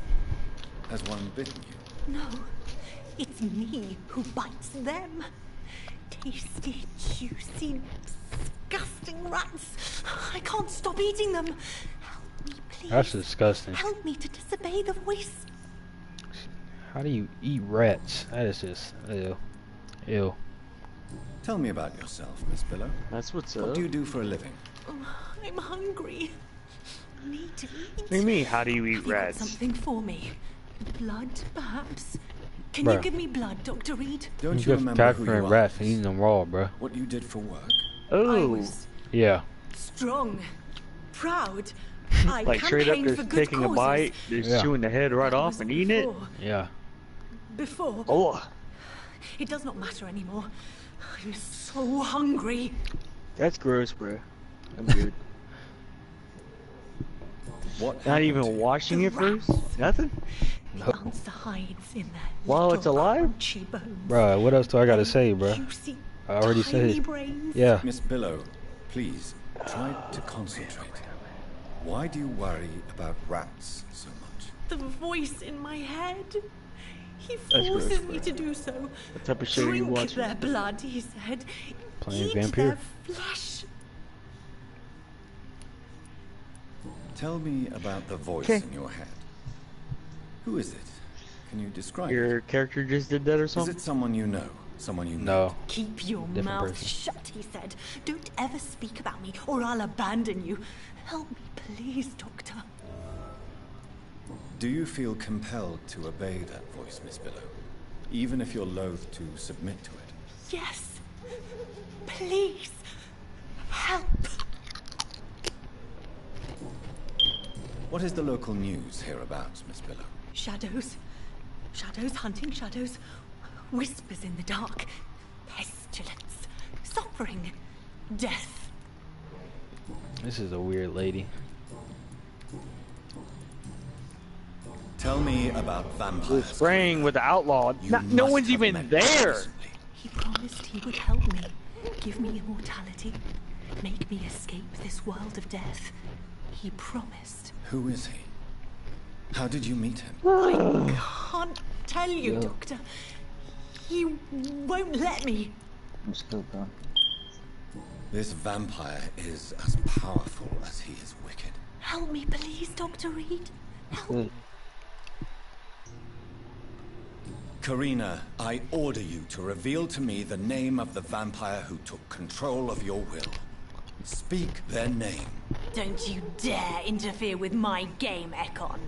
Has one bitten you? No, it's me who bites them. Tasty, juicy, disgusting rats. I can't stop eating them. Help me, please. That's disgusting. Help me to disobey the voice. How do you eat rats? That is just ew. Ew. Tell me about yourself, Miss Billow. That's what's up. What do you do for a living? Oh, I'm hungry. I need to eat. What do you mean, how do you eat Have you got rats? something for me? Blood, perhaps? Can Bruh. you give me blood, Dr. Reed? Don't You you get remember who capturing you rats are? and eating them raw, bro. What you did for work? I Oh, was Yeah. strong, proud. I like straight up campaigned for just good taking a causes. bite, just Yeah. chewing the head right That off was and eating it. Yeah. Before. Oh, It does not matter anymore. I'm so hungry. that's gross, bro. I'm good. What Not happened even to you? washing The it first? rats. Nothing? The answer hides in their While it's little alive? crunchy bones. Bruh, what else do I gotta say, bruh? Juicy, I already said tiny it. brains. Yeah. Miss Billow, please, try to concentrate. Why do you worry about rats so much? The voice in my head. He gross, forces me bro. to do so. What type of shit are you Drink watching? their blood, he said. Playing Eat Vampyr. their flesh. Tell me about the voice Okay. in your head. Who is it? Can you describe Your it? character just did that or Is something? it someone you know? Someone you No. Keep your Different mouth person. shut, he said. Don't ever speak about me, or I'll abandon you. Help me, please, Doctor. Do you feel compelled to obey that voice, Miss Billow? Even if you're loath to submit to it? Yes. Please. Help. What is the local news hereabouts, Miss Billow? Shadows. Shadows hunting shadows. Whispers in the dark. Pestilence. Suffering. Death. This is a weird lady. Tell me about vampires. We're spraying with the outlaw. No one's even there. He promised he would help me, give me immortality, make me escape this world of death. He promised. Who is he? How did you meet him? I can't tell you, Doctor. He won't let me. I'm still gone. This vampire is as powerful as he is wicked. Help me, please, Dr. Reed. Help me. Karina, I order you to reveal to me the name of the vampire who took control of your will. Speak their name. Don't you dare interfere with my game, Ekon.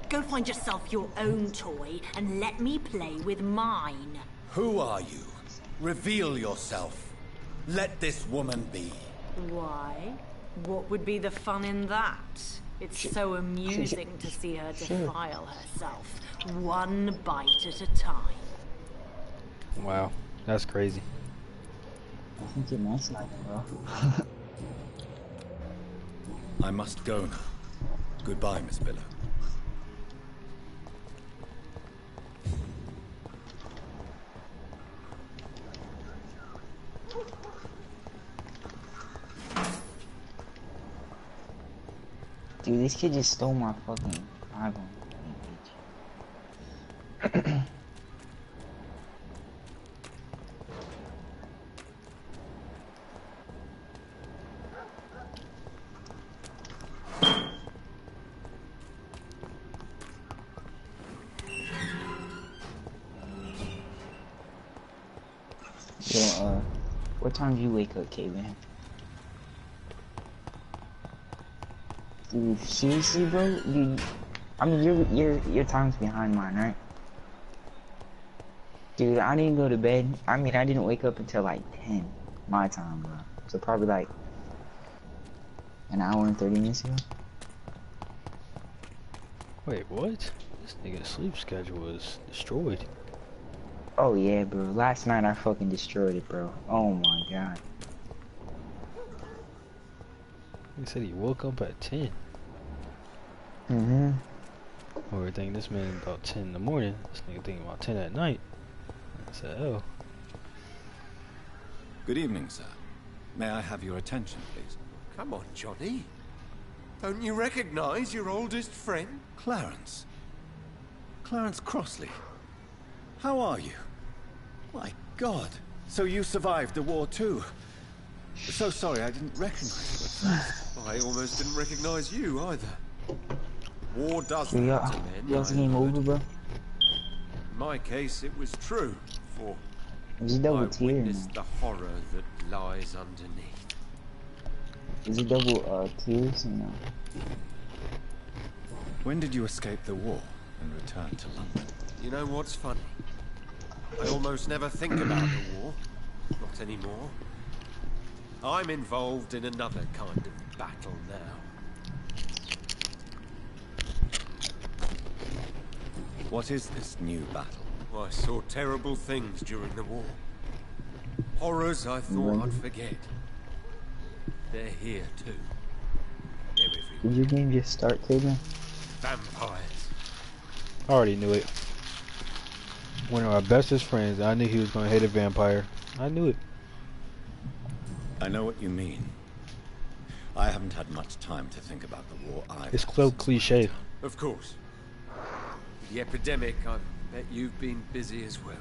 Go find yourself your own toy and let me play with mine. Who are you? Reveal yourself. Let this woman be. Why? What would be the fun in that? It's so amusing to see her defile herself, one bite at a time. Wow, that's crazy. I think you're nice like it, bro. I must go now. Goodbye, Miss Billow. Dude, this kid just stole my fucking iPhone. Yo, what time do you wake up, K-Man? Dude, seriously, bro? Dude, I mean, your time's behind mine, right? Dude, I didn't go to bed. I mean, I didn't wake up until like 10 my time, bro. So probably like an hour and 30 minutes ago. Wait, what? This nigga's sleep schedule is destroyed. Oh yeah, bro. Last night I fucking destroyed it, bro. Oh my god. He said he woke up at 10. Mm-hmm. We were thinking this man about 10 in the morning. This nigga thinking about 10 at night. I said, oh. Good evening, sir. May I have your attention, please? Come on, Johnny. Don't you recognize your oldest friend? Clarence. Clarence Crossley. How are you? My God. So you survived the war too. So sorry, I didn't recognize you at first. I almost didn't recognize you either. War does So that to men. y'all's game over, bro? In my case, it was true, for Is it double I tier? witnessed the horror that lies underneath. Is it double tiers or no? When did you escape the war and return to London? You know what's funny? I almost never think about the war. Not anymore. I'm involved in another kind of battle now. What is this new battle? I saw terrible things during the war. Horrors I thought I'd forget. They're here too. They're everywhere. Did your game just start, Kaden? Vampires. I already knew it. One of our bestest friends, I knew he was gonna hate a vampire. I knew it. I know what you mean. I haven't had much time to think about the war either. It's so cliche. Of course. The epidemic, I bet you've been busy as well.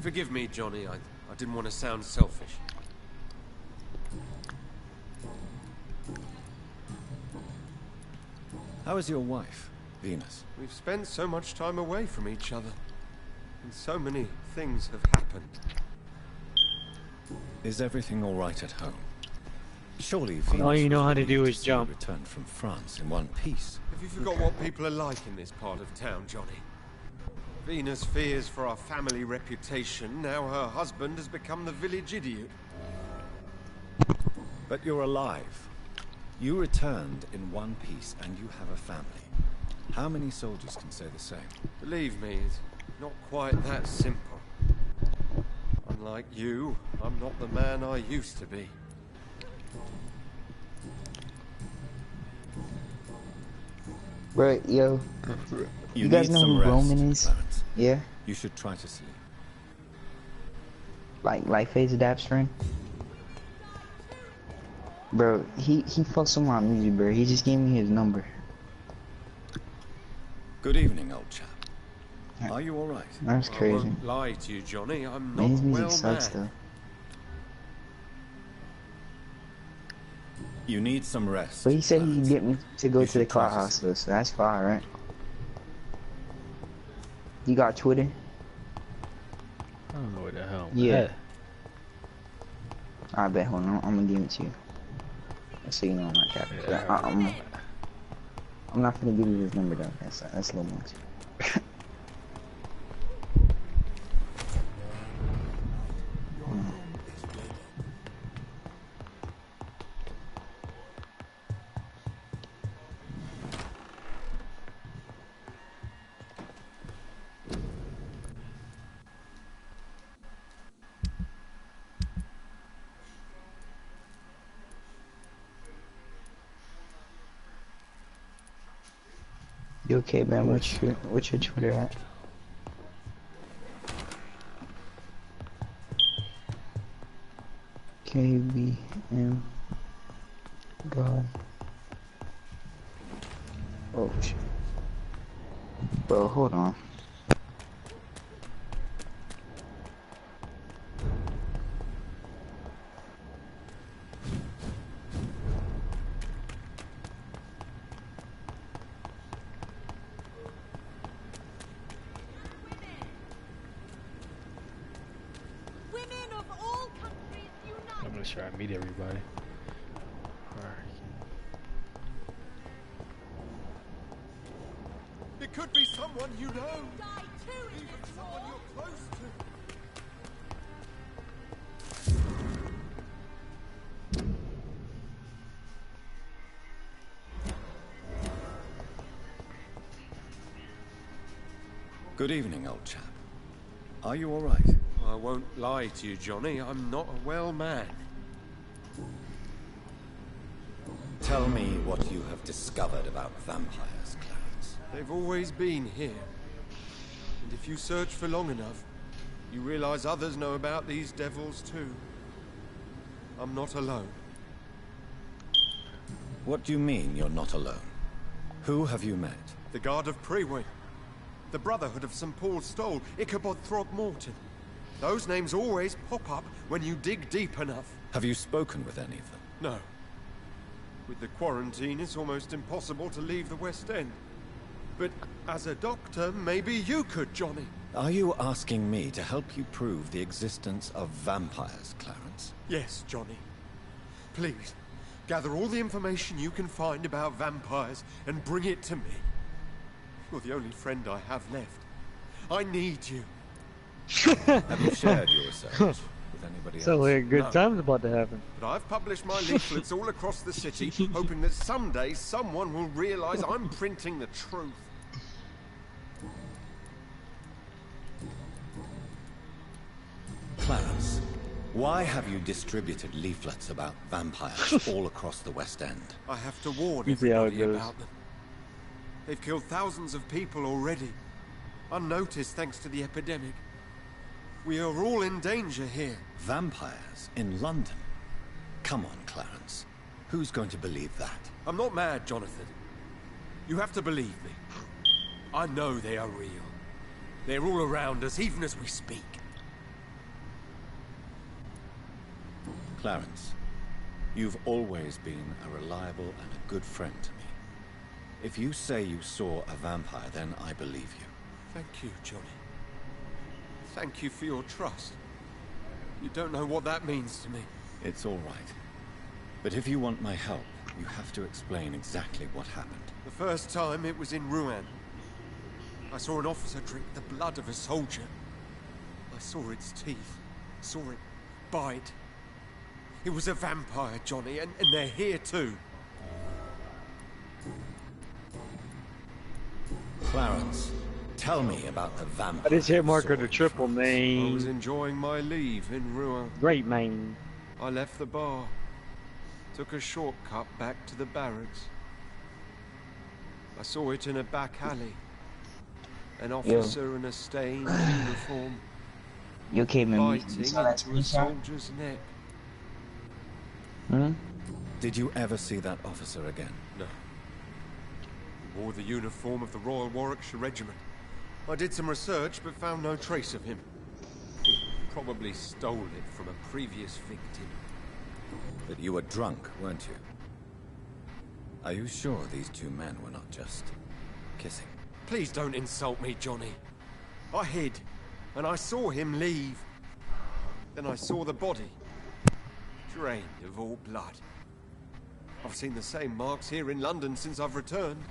Forgive me, Johnny, I didn't want to sound selfish. How is your wife, Venus? We've spent so much time away from each other. And so many things have happened. Is everything all right at home? Surely Venus All you know was how to relieved do is see you jump. return from France in one piece. Have you forgot what people are like in this part of town, Johnny? Venus fears for our family reputation. Now her husband has become the village idiot. But you're alive. You returned in one piece and you have a family. How many soldiers can say the same? Believe me, it's not quite that simple. Unlike you, I'm not the man I used to be. Bro, yo, you guys need know some who rest, Roman is? Clarence. Yeah? You should try to sleep. Like Phase Adapt's friend? Bro, he fucks with my music, bro. He just gave me his number. Good evening, old chap. Are you all right? That's I crazy. won't lie to you, Johnny. I'm Man, not his music well sucks, man. though. You need some rest. But he said he could get me to go You to the should try Cloud to Hospital, so that's fine, right? You got Twitter? I don't know what the hell. Yeah. I bet. Hold on, I'm gonna give it to you. So you know I'm not capping. Yeah, I'm not gonna give you his number though. That's a little much. You okay, man? What's your Twitter at? KBM God. Oh shit. Bro, hold on. I'm gonna try to meet everybody. It could be someone you know. Even someone you're close to. Good evening, old chap. Are you all right? I won't lie to you, Johnny. I'm not a well man. Tell me what you have discovered about vampires, Clarence. They've always been here. And if you search for long enough, you realize others know about these devils too. I'm not alone. What do you mean you're not alone? Who have you met? The Guard of Priwe, the Brotherhood of St. Paul's Stole, Ichabod Throgmorton. Those names always pop up when you dig deep enough. Have you spoken with any of them? No. With the quarantine, it's almost impossible to leave the West End. But as a doctor, maybe you could, Johnny. Are you asking me to help you prove the existence of vampires, Clarence? Yes, Johnny. Please, gather all the information you can find about vampires and bring it to me. You're the only friend I have left. I need you. Have you shared your research with anybody else? So like a good No. time's about to happen. But I've published my leaflets all across the city, hoping that someday someone will realize I'm printing the truth. Clarence, why have you distributed leaflets about vampires all across the West End? I have to warn You see how it everybody goes. about them. They've killed thousands of people already, unnoticed thanks to the epidemic. We are all in danger here. Vampires in London? Come on, Clarence. Who's going to believe that? I'm not mad, Jonathan. You have to believe me. I know they are real. They're all around us, even as we speak. Clarence, you've always been a reliable and a good friend to me. If you say you saw a vampire, then I believe you. Thank you, Johnny. Thank you for your trust. You don't know what that means to me. It's all right. But if you want my help, you have to explain exactly what happened. The first time it was in Rouen. I saw an officer drink the blood of a soldier. I saw its teeth, saw it bite. It was a vampire, Johnny, and they're here too. Clarence, tell me about the vampire. I just hit marker the triple, I man. was enjoying my leave in Rouen. Great, man. I left the bar, took a shortcut back to the barracks. I saw it in a back alley. An officer in a stained uniform. You came in biting you saw that into a screenshot? soldier's neck. Hmm? Did you ever see that officer again? No. He wore the uniform of the Royal Warwickshire Regiment. I did some research, but found no trace of him. He probably stole it from a previous victim. But you were drunk, weren't you? Are you sure these two men were not just kissing? Please don't insult me, Johnny. I hid, and I saw him leave. Then I saw the body, drained of all blood. I've seen the same marks here in London since I've returned.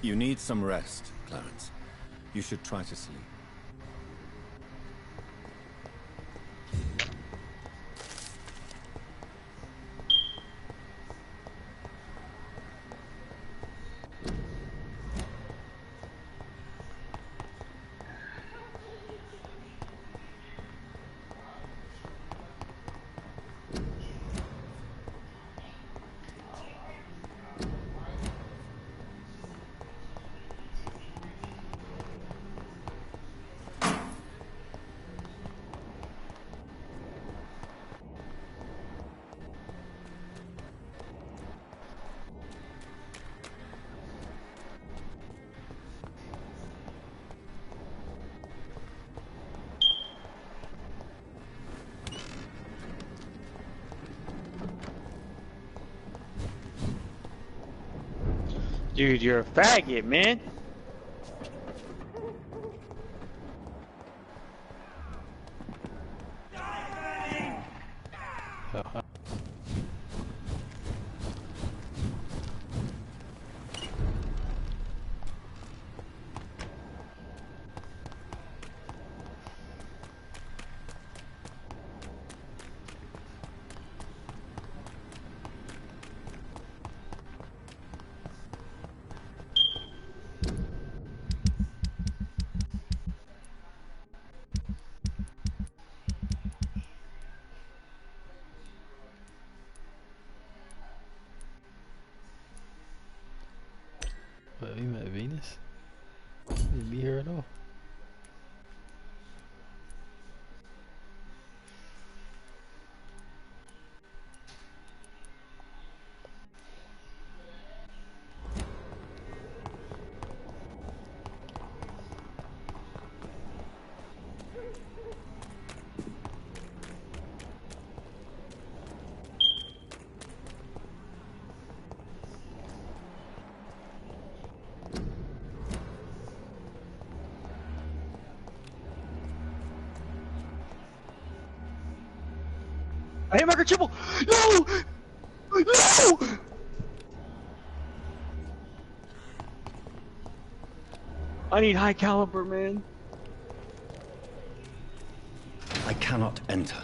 You need some rest, Clarence. You should try to sleep. Dude, you're a faggot, man. But we met Venus? Didn't be here at all. I hit Margaret triple. No! No! I need high caliber, man. I cannot enter.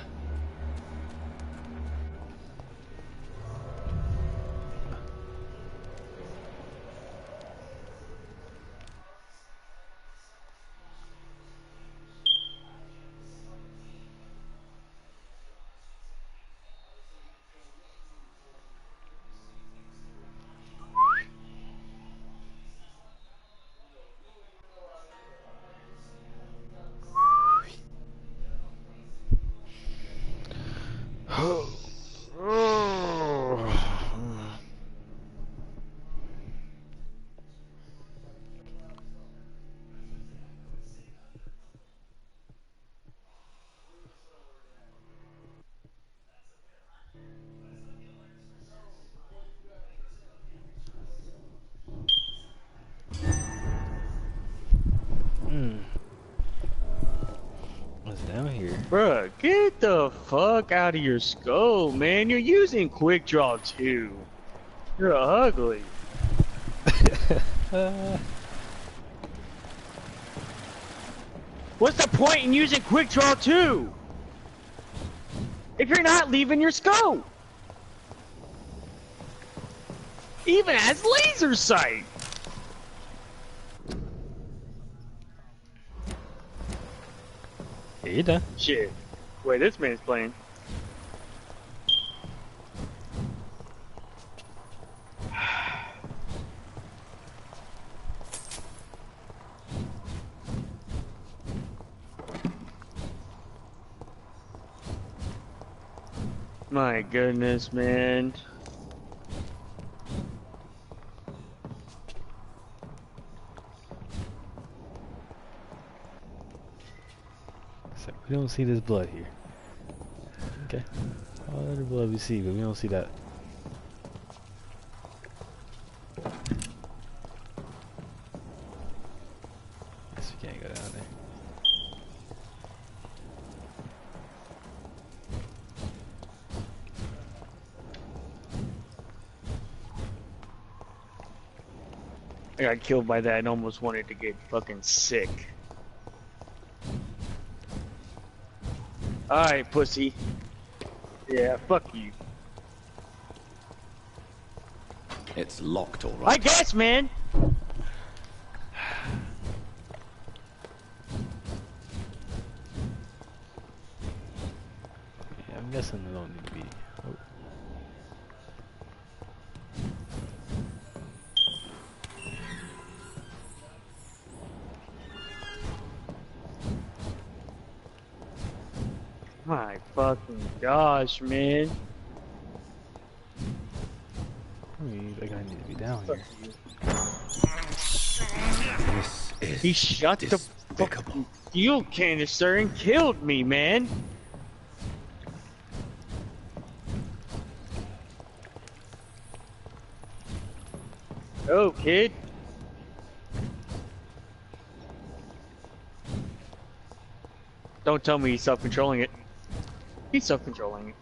What's down here? Bruh, get the fuck out of your skull, man. You're using quick draw too. You're ugly. What's the point in using quick draw 2? If you're not leaving your scope? Even as laser sight. Yeah, you done. Shit. Wait, this man's playing. My goodness, man. So we don't see this blood here. Okay. All other blood we see, but we don't see that. Guess we can't go down there. I got killed by that and almost wanted to get fucking sick. Alright, pussy. Yeah, fuck you. It's locked, all right. I guess, man! Yeah, I'm guessing they don't need to be. Oh. My fucking gosh, man. I mean, I need to be down here. This is He shot the fucking fuel canister and killed me, man. Oh, kid. Don't tell me he's self-controlling it. He's self-controlling it.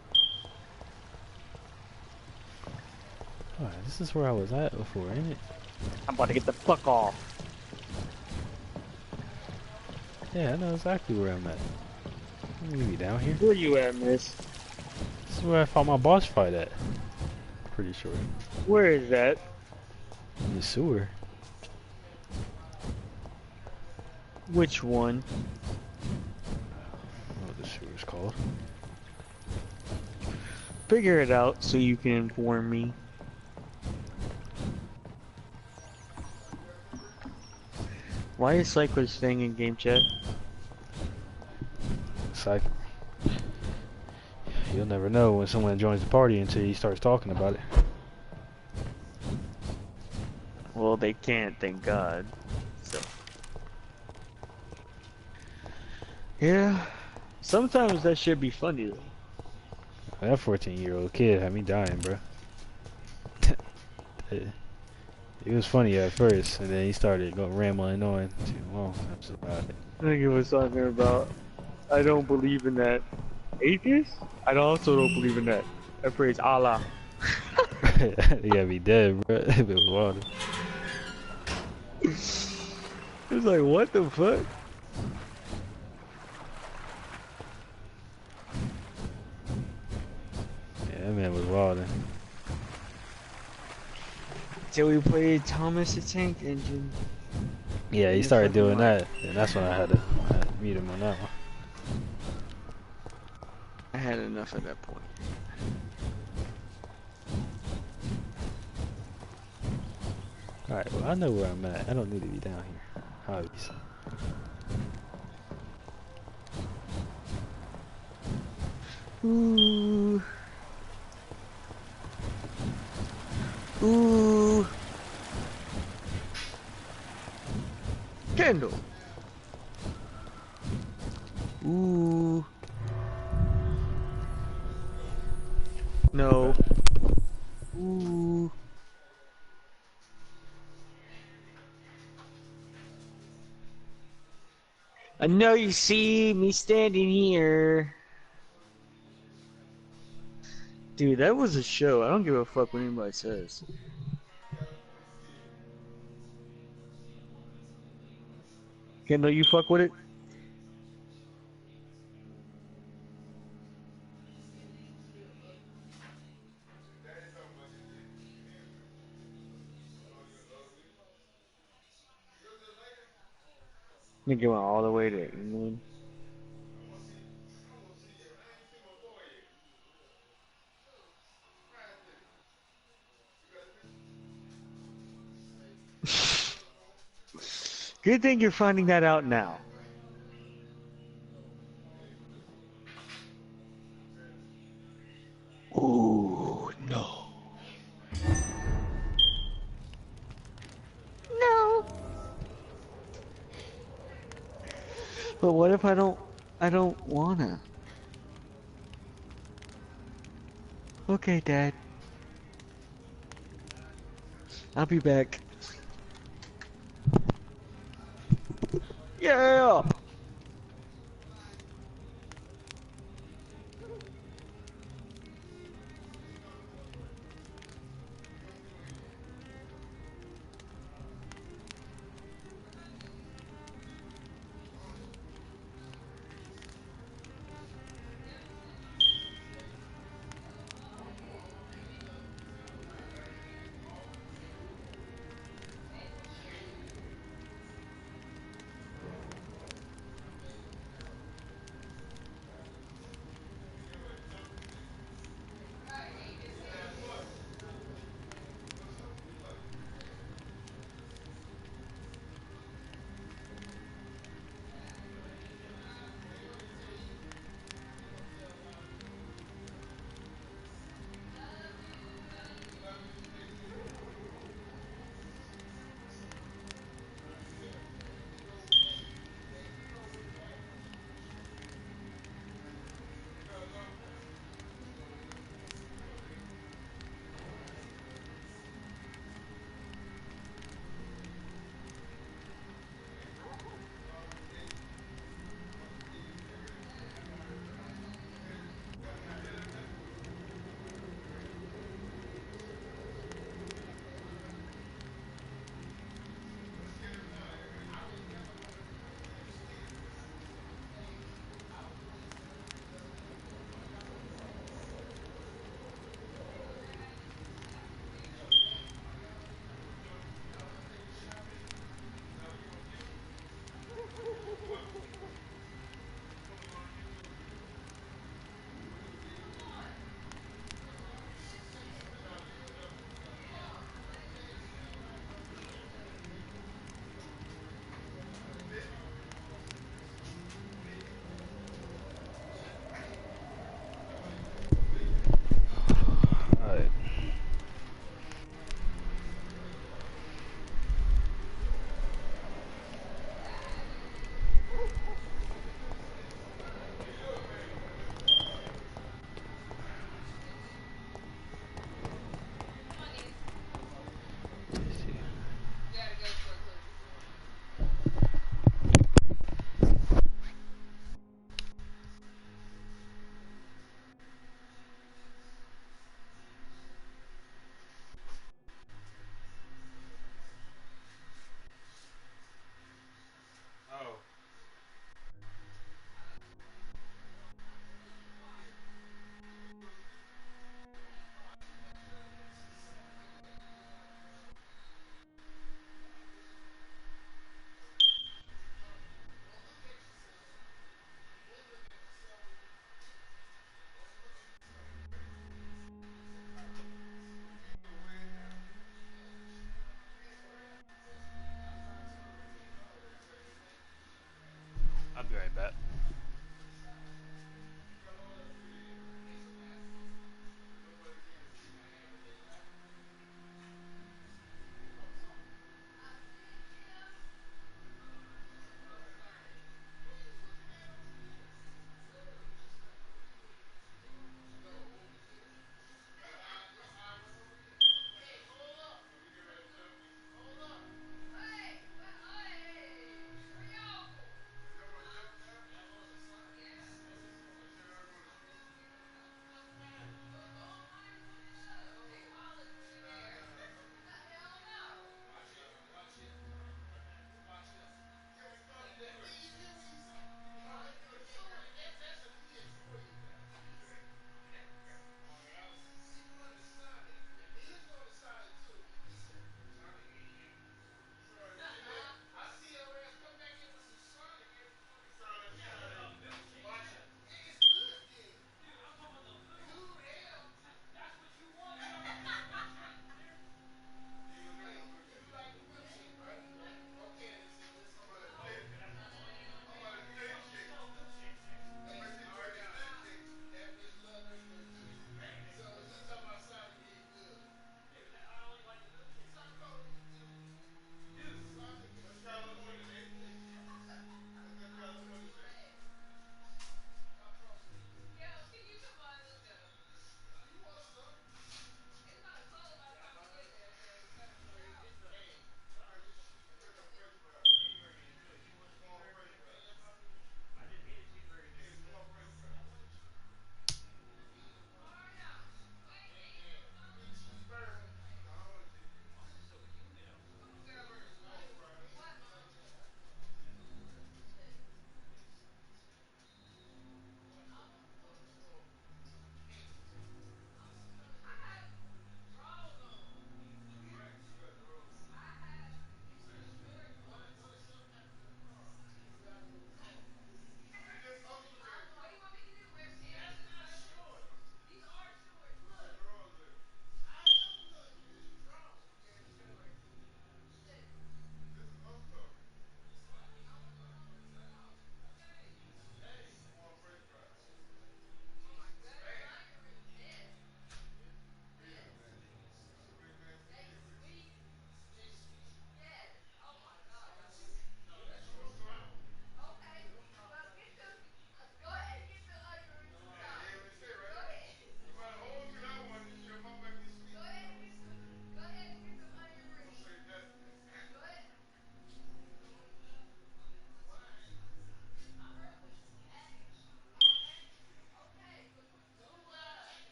Oh, this is where I was at before, ain't it? I'm about to get the fuck off. Yeah, I know exactly where I'm at. I'm gonna be down here. Where you at, miss? This is where I fought my boss fight at. Pretty sure. Where is that? In the sewer. Which one? I don't know what the sewer's called. Figure it out so you can inform me. Why is Cycler staying in game chat? Cypher. You'll never know when someone joins the party until he starts talking about it. Well, they can't, thank God. So. Yeah. Sometimes that should be funny though. That 14-year-old kid had me dying, bro. It was funny at first, and then he started going rambling on too long. That's about it. I think it was talking about, I don't believe in that. Atheist? I also don't believe in that. I praise Allah. He gotta be dead, bro. It was wild. It was like, what the fuck? Yeah, that man was wild. Till we played Thomas the Tank Engine. Yeah, he started doing that, and that's when I had to meet him on that one. I had enough at that point. Alright, well, I know where I'm at. I don't need to be down here. Obviously. Ooh. Ooh. Candle. Ooh. No. Ooh. I know you see me standing here. Dude, that was a show. I don't give a fuck what anybody says. Kendall, you fuck with it? Nigga went all the way to England. Good thing you're finding that out now. But what if I don't wanna? Okay, Dad. I'll be back. Yeah!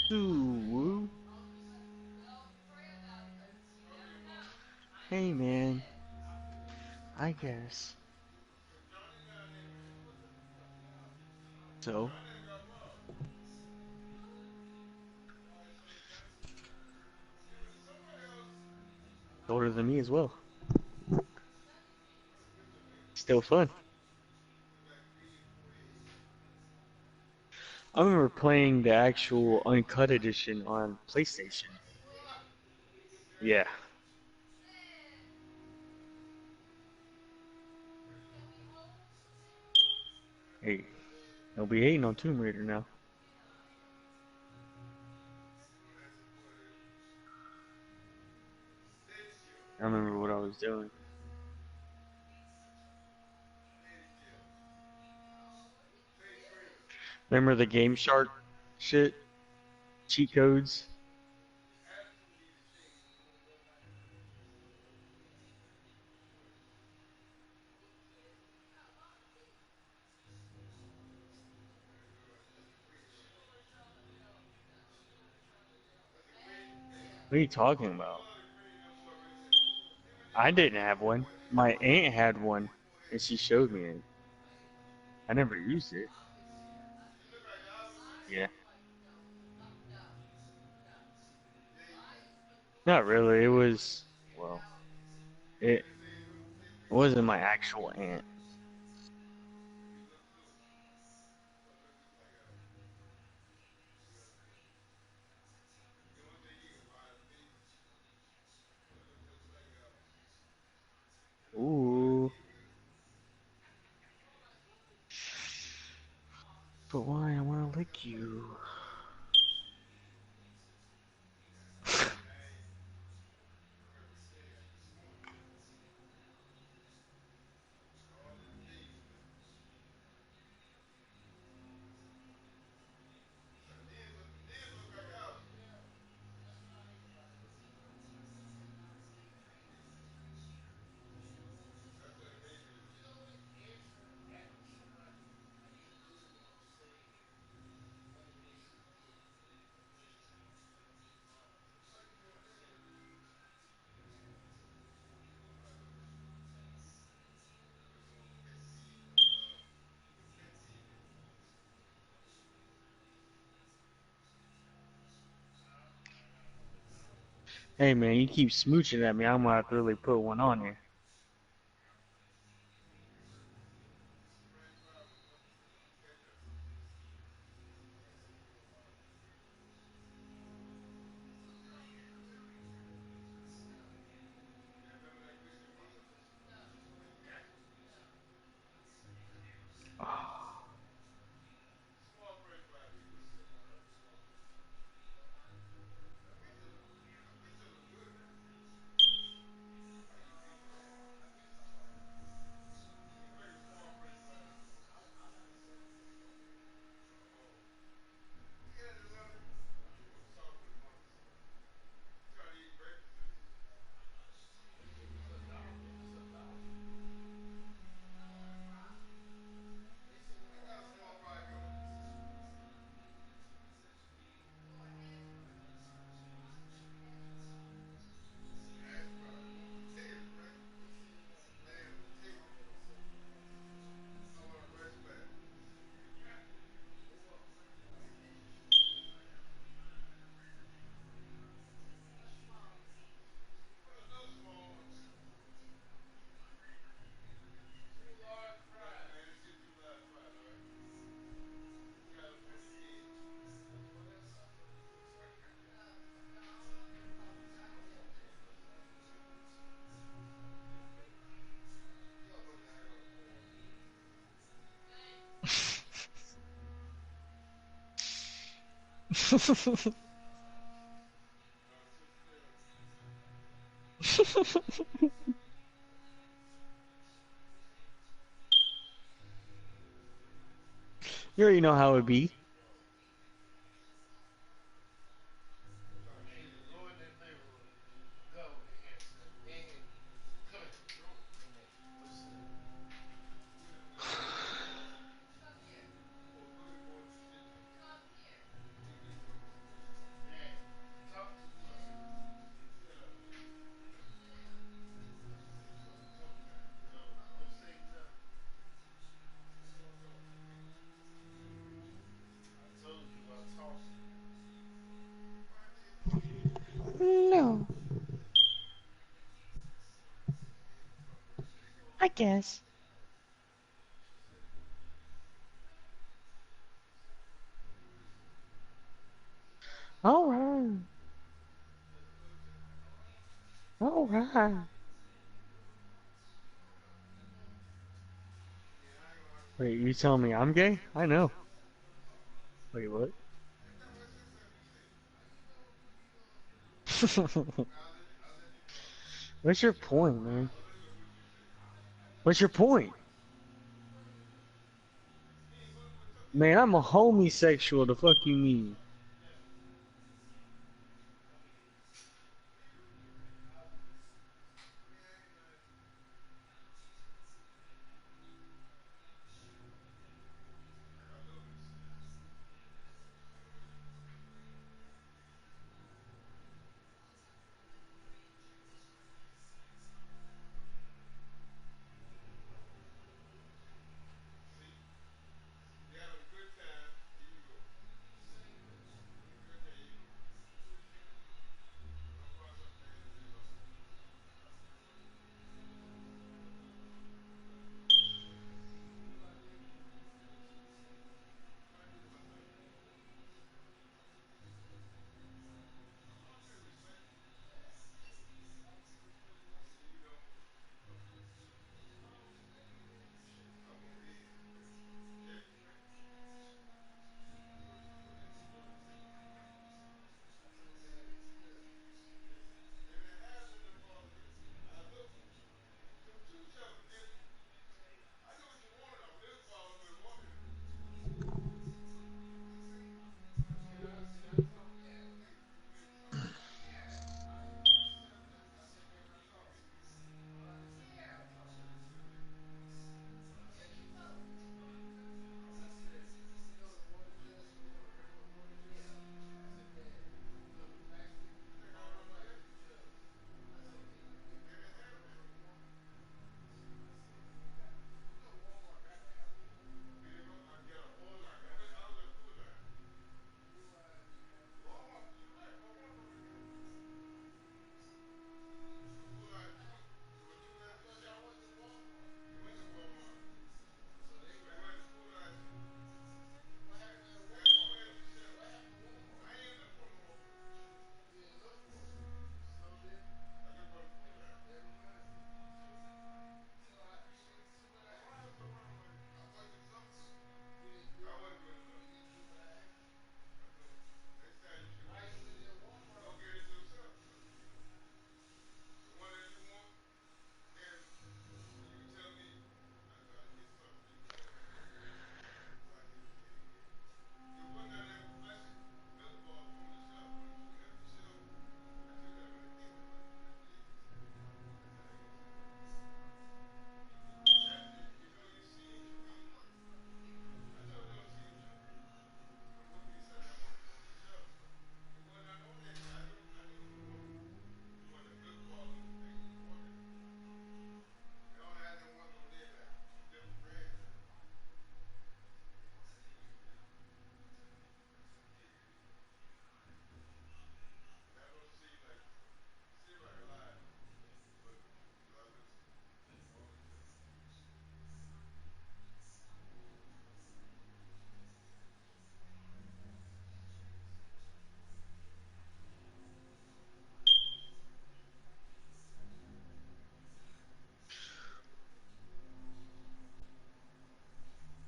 Ooh, woo. Hey, man. I guess. So? Older than me as well. Still fun. I remember playing the actual uncut edition on PlayStation. Yeah. Hey, don't be hating on Tomb Raider now. I remember what I was doing. Remember the Game Shark shit? Cheat codes? What are you talking about? I didn't have one. My aunt had one, and she showed me it. I never used it. Yeah. Not really. It was, well, it wasn't my actual aunt. Ooh. But why? I want to lick you. Hey man, you keep smooching at me, I'm gonna have to really put one on you. You already know how it be. I guess. Alright. Alright. Wait, you telling me I'm gay? I know. Wait, what? What's your point, man? What's your point? Man, I'm a homosexual. The fuck you mean?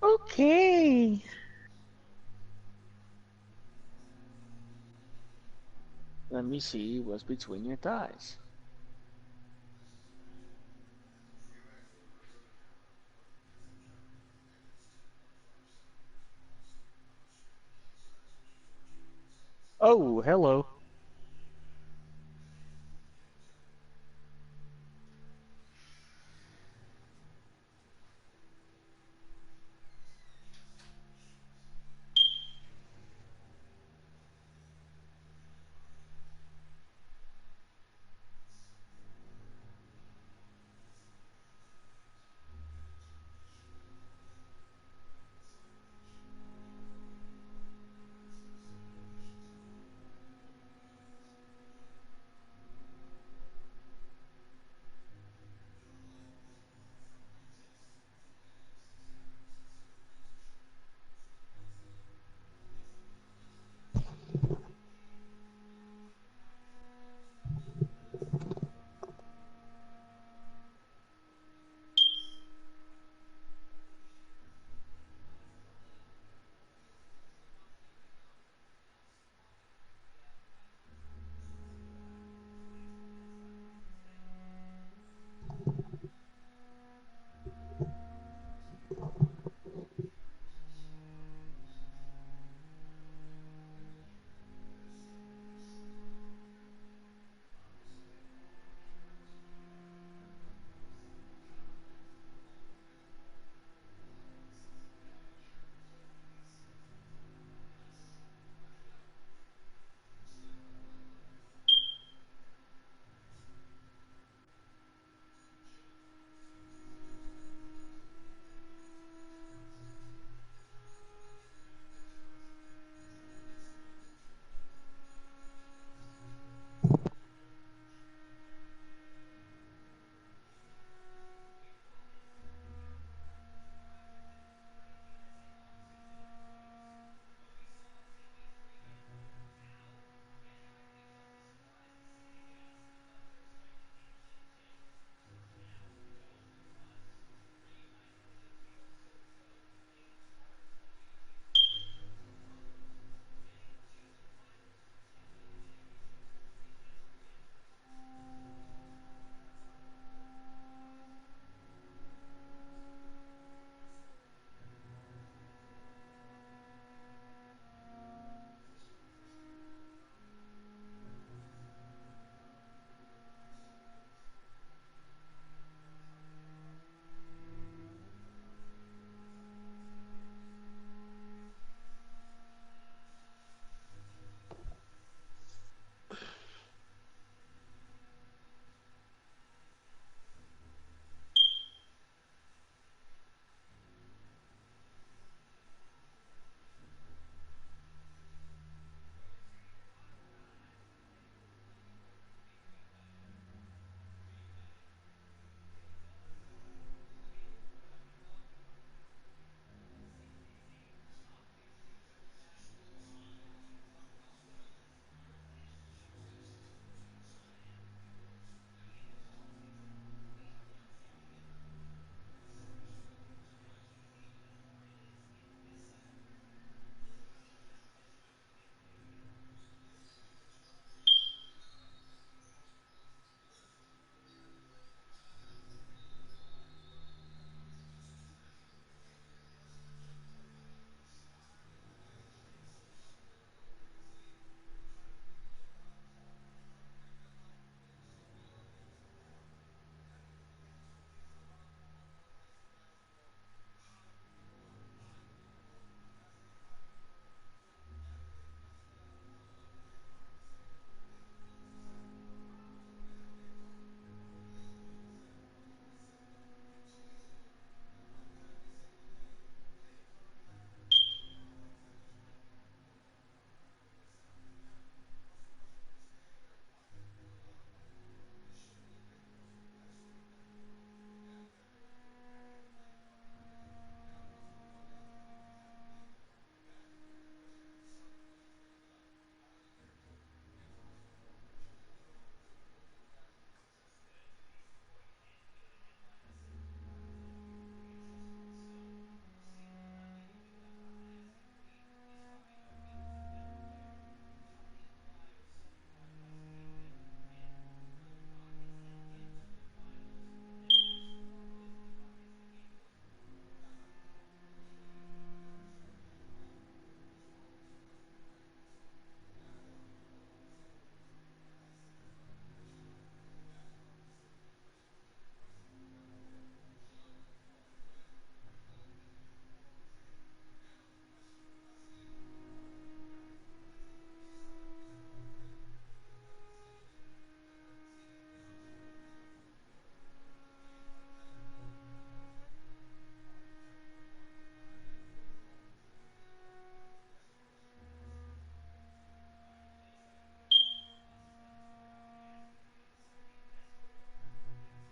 Okay. Let me see what's between your thighs. Oh, hello.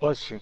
pushing.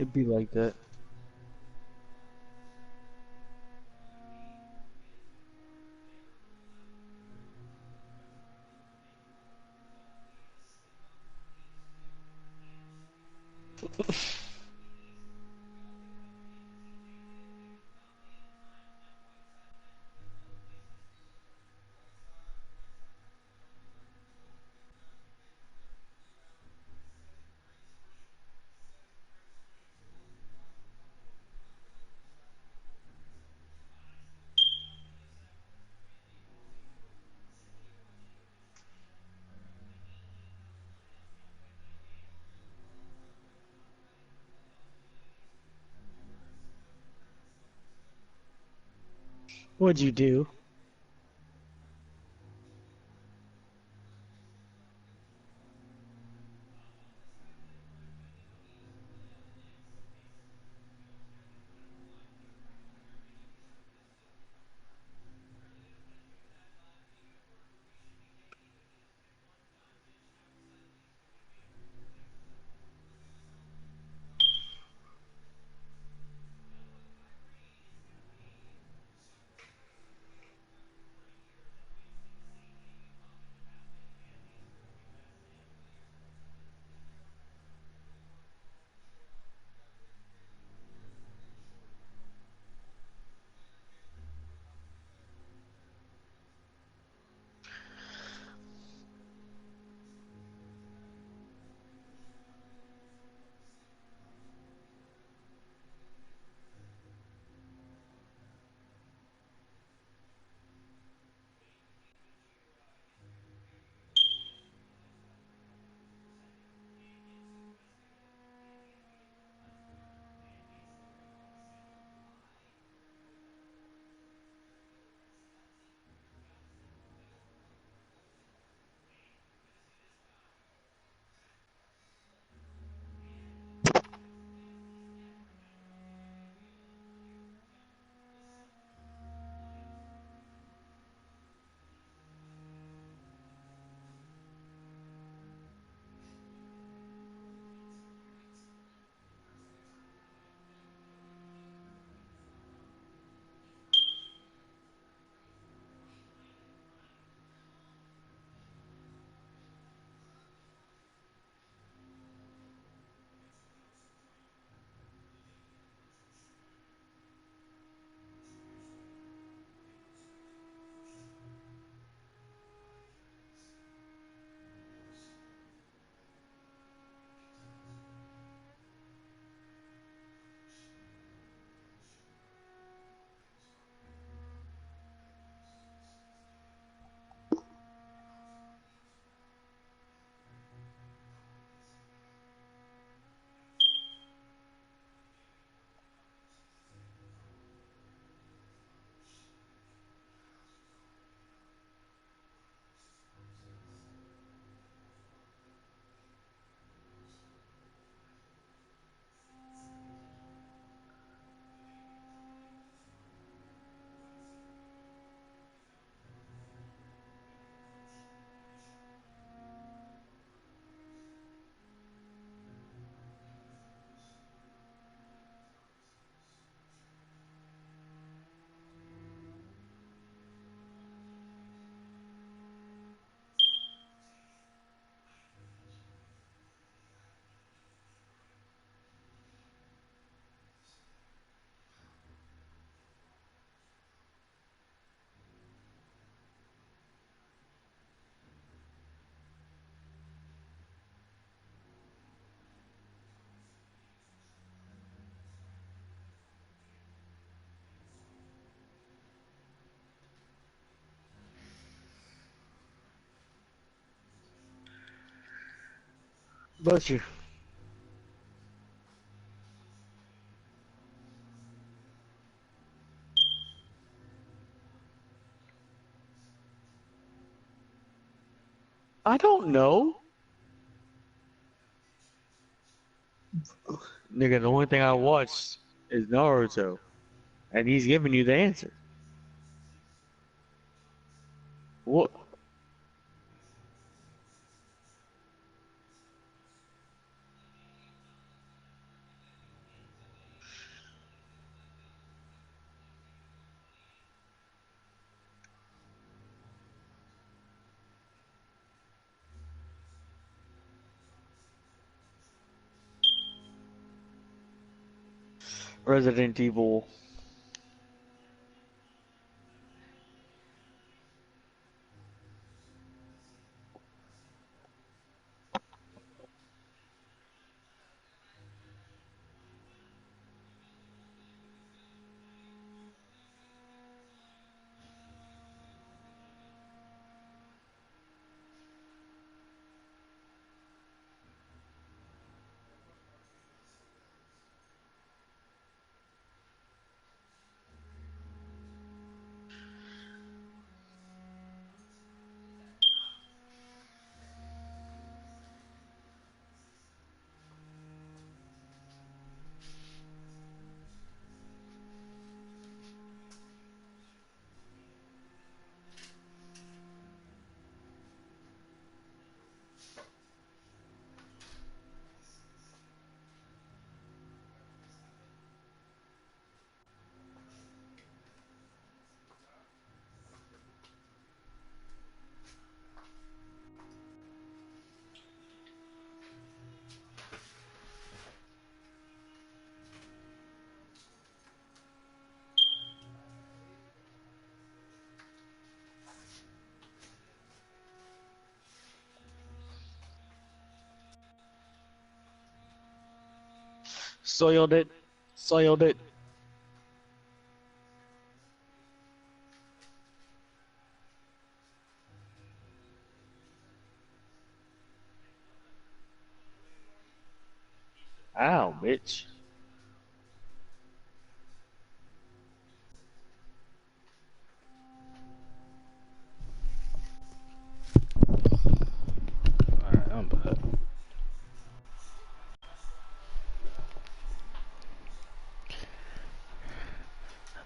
It'd be like that. What'd you do? Bless you. I don't know. Nigga, the only thing I watched is Naruto. And he's giving you the answer. What? Resident Evil. Soiled it. Soiled it. Ow, bitch. Alright, I'm back.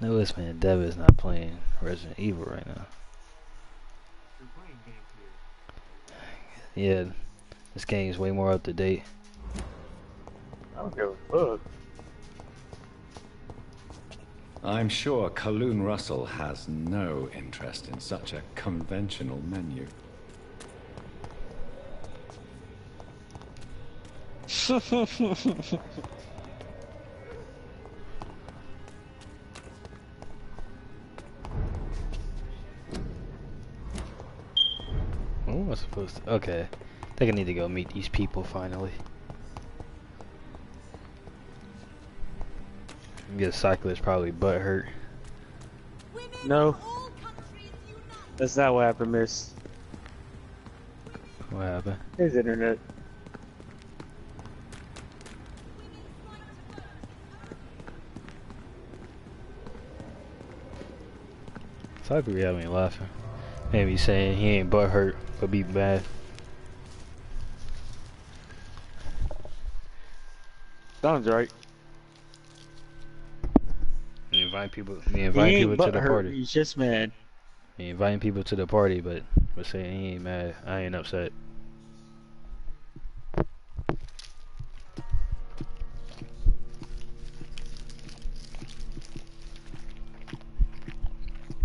I know this man Dev is not playing Resident Evil right now. Yeah, this game is way more up to date. I don't give a fuck. I'm sure Kaloon Russell has no interest in such a conventional menu. What am I supposed to? Okay, I think I need to go meet these people finally. Get a cyclist probably butt hurt. No. That's not what happened, miss. What happened? His internet. Cyclist had me laughing. Maybe saying he ain't butt hurt, but be bad. Sounds right. We invite people. We invite people to the party. He's just mad. We inviting people to the party, but saying he ain't mad. I ain't upset.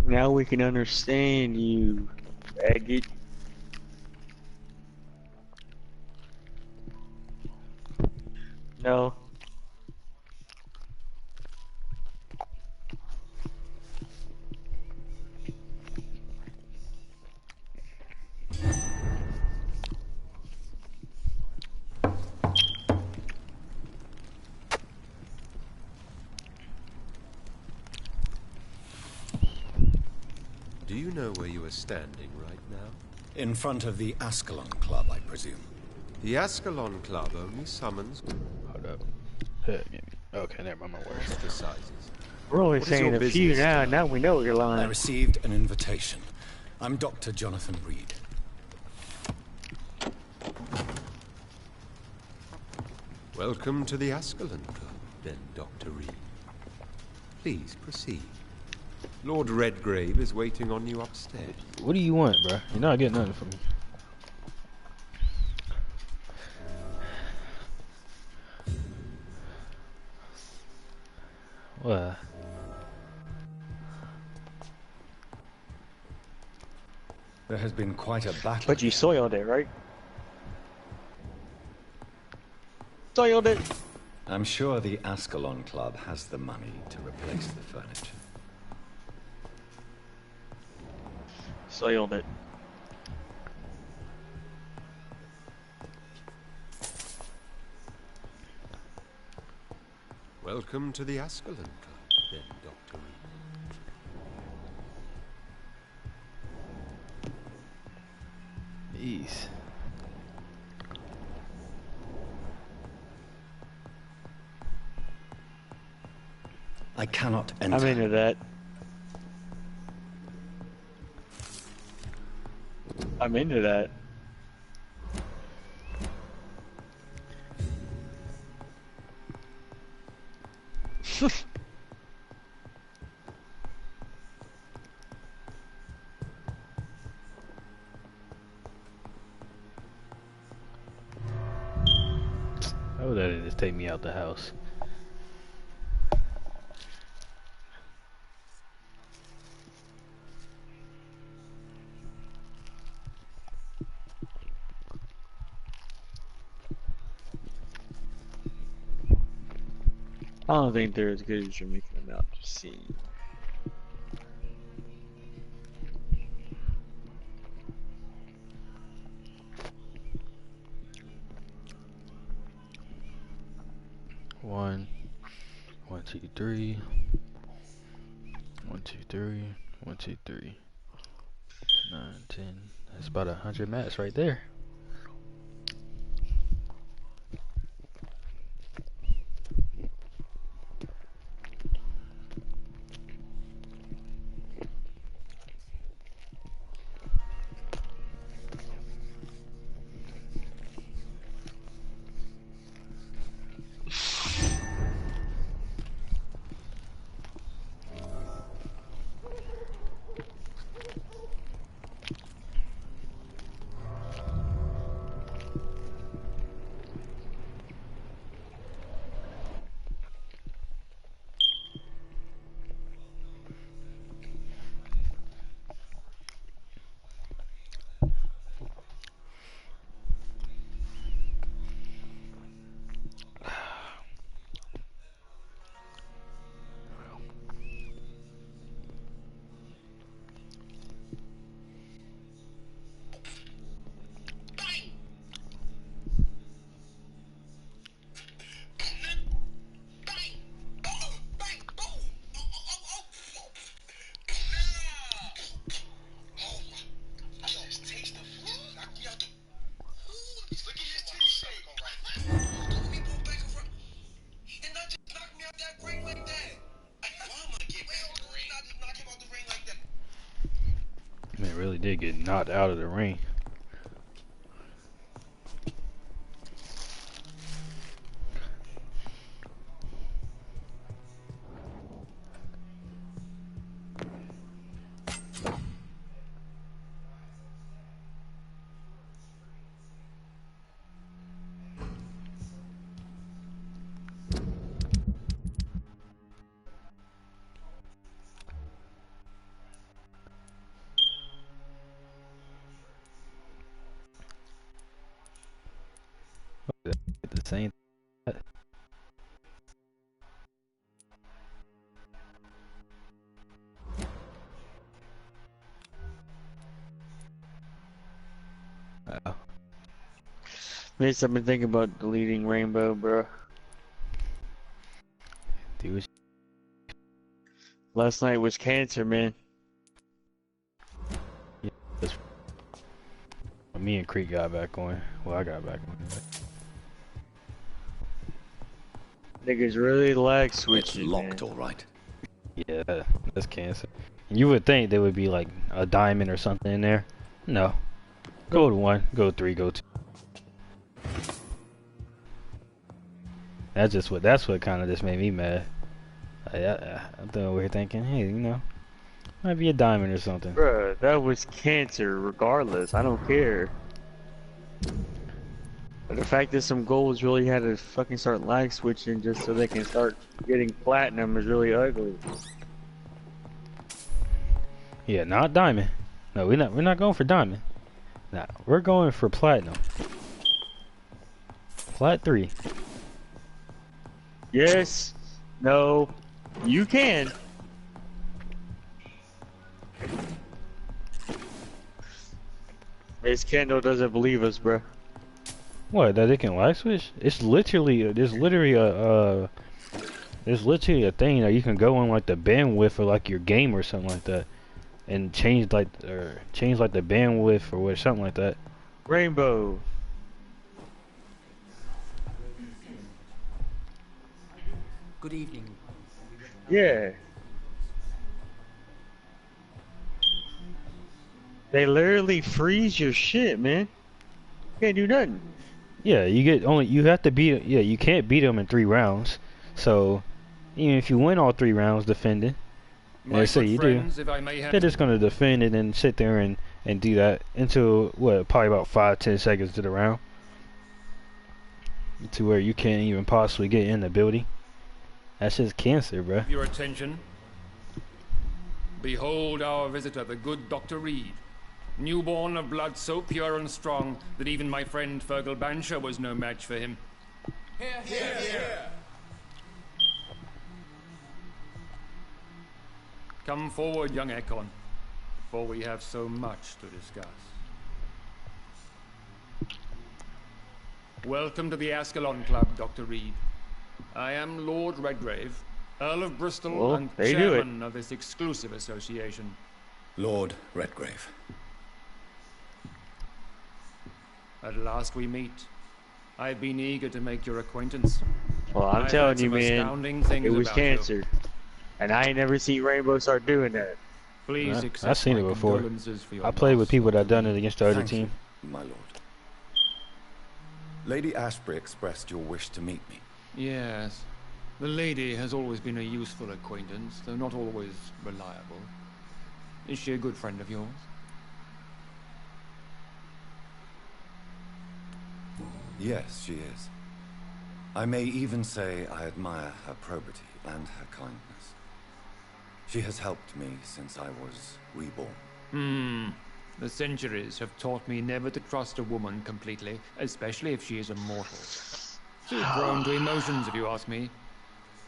Now we can understand you, faggot. No. Do you know where you are standing right now? In front of the Ascalon Club, I presume. The Ascalon Club only summons... Hold up. Okay, never mind, my words. Ostracizes. We're only What is saying your a few business, now. Doc? Now we know you're I lying. received an invitation. I'm Dr. Jonathan Reed. Welcome to the Ascalon Club, then, Dr. Reed. Please proceed. Lord Redgrave is waiting on you upstairs. What do you want, bro? You're not getting nothing from me. What? There has been quite a battle. But you soiled it, right? Soiled it. I'm sure the Ascalon Club has the money to replace the furniture. Soiled it. Welcome to the Ascalon Club, then, Dr. Reed. Jeez. I cannot enter. I'm into that. I'm into that. Oh, that didn't just take me out the house. I don't think they're as good as you're making them out to seem. One, 2, 3. 1, 2, 3. 1, 2, 3. 9, 10. That's about 100 mats right there. Man, really did get knocked out of the ring. The same. Miss, I've been thinking about deleting Rainbow, bro. Dude. Last night was cancer, man. Yeah, that's Me and Creek got back on. Well, I got back on. Niggas really lag It's switching. locked, Man. all right. Yeah, that's cancer. You would think there would be like a diamond or something in there. No. Go to 1, go 3, go 2. That's what kind of just made me mad. I'm over here thinking, hey, you know, might be a diamond or something. Bruh, that was cancer regardless. I don't care. But the fact that some golds really had to fucking start lag switching just so they can start getting platinum is really ugly. Yeah, not diamond. No, we're not going for diamond. Nah, we're going for platinum. Plat 3. Yes. No. You can. Miss Kendall doesn't believe us, bruh. What? That it can lag switch? It's literally there's literally a thing that you can go on like the bandwidth or like your game or something like that, and change like the bandwidth or what, something like that. Rainbow. Good evening. Yeah. They literally freeze your shit, man. Can't do nothing. Yeah, you have to beat. Yeah, you can't beat them in 3 rounds. So, even if you win all 3 rounds defending, let's say you do, they're just gonna defend and then sit there and do that until what, probably about 5-10 seconds to the round, to where you can't even possibly get in the building. That's just cancer, bruh. Your attention. Behold our visitor, the good Dr. Reed. Newborn of blood so pure and strong that even my friend Fergal Bansher was no match for him. Here, here, here. Come forward, young Ekon, for we have so much to discuss. Welcome to the Ascalon Club, Dr. Reed. I am Lord Redgrave, Earl of Bristol Well, and they do it. chairman of this exclusive association. Lord Redgrave. At last we meet. I've been eager to make your acquaintance. Well, I'm I've telling heard you, some man, astounding things it was about you. cancer. And I ain't never seen Rainbow start doing that. Please accept I've seen my it before. condolences for your I played with loss, people that Dr. done it Reed. against the other Thank team. you, my lord. Lady Ashbury expressed your wish to meet me. Yes. The lady has always been a useful acquaintance, though not always reliable. Is she a good friend of yours? Yes, she is. I may even say I admire her probity and her kindness. She has helped me since I was reborn. The centuries have taught me never to trust a woman completely, especially if she is immortal. Too prone to emotions, if you ask me.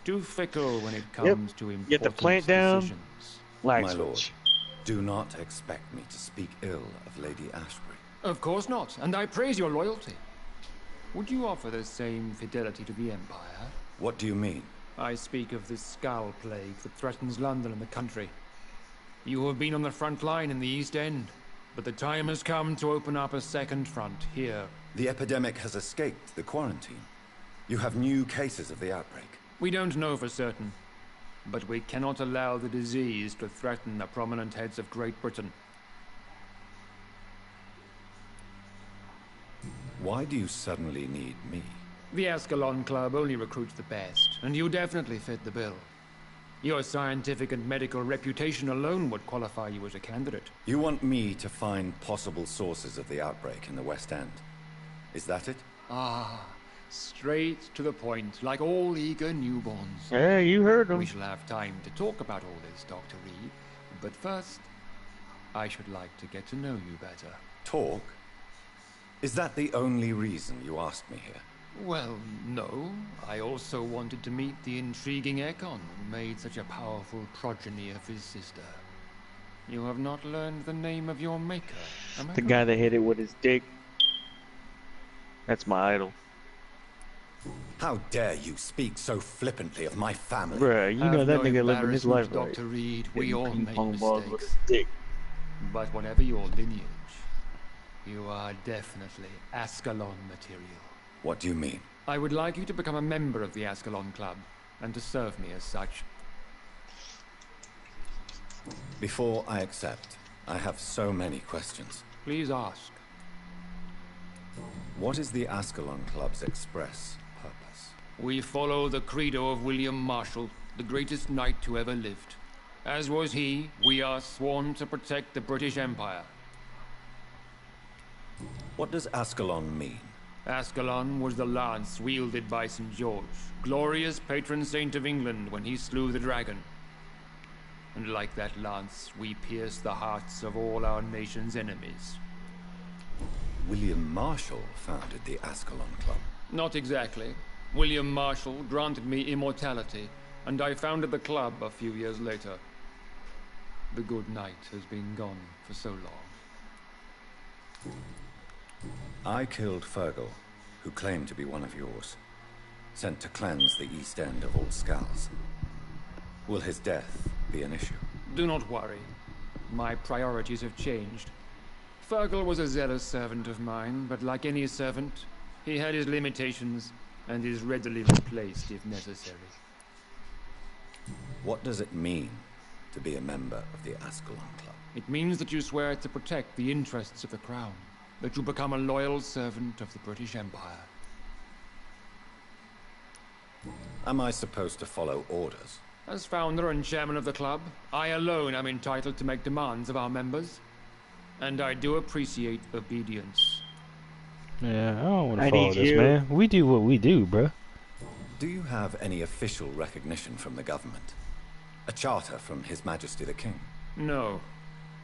Too fickle when it comes to important Get the plant down. decisions. Lag My lord, switch. do not expect me to speak ill of Lady Ashbury. Of course not, and I praise your loyalty. Would you offer the same fidelity to the Empire? What do you mean? I speak of the Skull Plague that threatens London and the country. You have been on the front line in the East End, but the time has come to open up a second front here. The epidemic has escaped the quarantine. You have new cases of the outbreak. We don't know for certain, but we cannot allow the disease to threaten the prominent heads of Great Britain. Why do you suddenly need me? The Ascalon Club only recruits the best, and you definitely fit the bill. Your scientific and medical reputation alone would qualify you as a candidate. You want me to find possible sources of the outbreak in the West End. Is that it? Ah, straight to the point, like all eager newborns. Yeah, you heard him. We shall have time to talk about all this, Dr. Reed. But first, I should like to get to know you better. Talk? Is that the only reason you asked me here? Well, no. I also wanted to meet the intriguing Ekon who made such a powerful progeny of his sister. You have not learned the name of your maker, am I The correct? guy that hit it with his dick. That's my idol. How dare you speak so flippantly of my family? Bruh, you know Have that no nigga living his life right. Dr. Reed, we Hitting all ping make pong balls with mistakes. his dick. But whatever your lineage, You are definitely Ascalon material. What do you mean? I would like you to become a member of the Ascalon Club, and to serve me as such. Before I accept, I have so many questions. Please ask. What is the Ascalon Club's express purpose? We follow the credo of William Marshall, the greatest knight who ever lived. As was he, we are sworn to protect the British Empire. What does Ascalon mean? Ascalon was the lance wielded by St. George, glorious patron saint of England when he slew the dragon. And like that lance, we pierce the hearts of all our nation's enemies. William Marshall founded the Ascalon Club. Not exactly. William Marshall granted me immortality, and I founded the club a few years later. The good knight has been gone for so long. I killed Fergal, who claimed to be one of yours, sent to cleanse the East End of all Skulls. Will his death be an issue? Do not worry. My priorities have changed. Fergal was a zealous servant of mine, but like any servant, he had his limitations and is readily replaced if necessary. What does it mean to be a member of the Ascalon Club? It means that you swear to protect the interests of the Crown, that you become a loyal servant of the British Empire. Am I supposed to follow orders? As founder and chairman of the club, I alone am entitled to make demands of our members. And I do appreciate obedience. Yeah, I don't want to follow this, man. We do what we do, bruh. Do you have any official recognition from the government? A charter from His Majesty the King? No.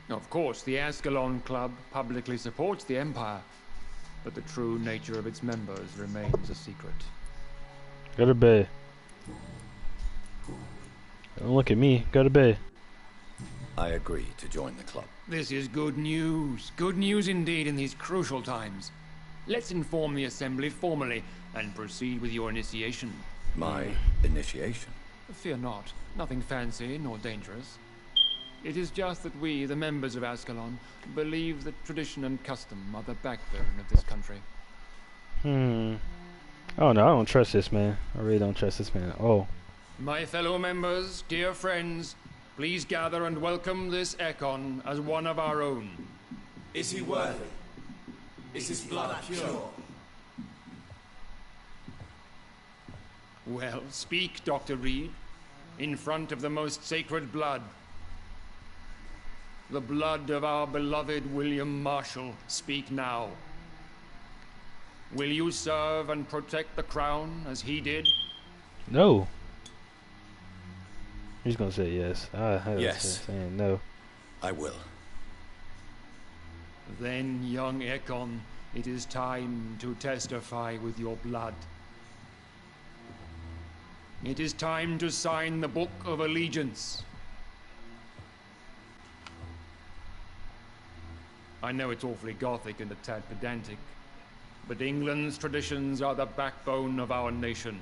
Of course, the Ascalon Club publicly supports the Empire, but the true nature of its members remains a secret. Go to bed. Don't look at me. Go to bed. I agree to join the club. This is good news. Good news indeed in these crucial times. Let's inform the Assembly formally and proceed with your initiation. My initiation? Fear not. Nothing fancy nor dangerous. It is just that we, the members of Ascalon, believe that tradition and custom are the backbone of this country. Oh no, I don't trust this man. I really don't trust this man. Oh. My fellow members, dear friends, please gather and welcome this Ekon as one of our own. Is he worthy? Is his blood pure? Well, speak, Dr. Reed, in front of the most sacred blood. The blood of our beloved William Marshall. Speak now. Will you serve and protect the crown as he did? No. He's gonna say yes. Yes. Saying no. I will. Then, young Ekon, it is time to testify with your blood. It is time to sign the Book of Allegiance. I know it's awfully gothic and a tad pedantic, but England's traditions are the backbone of our nation.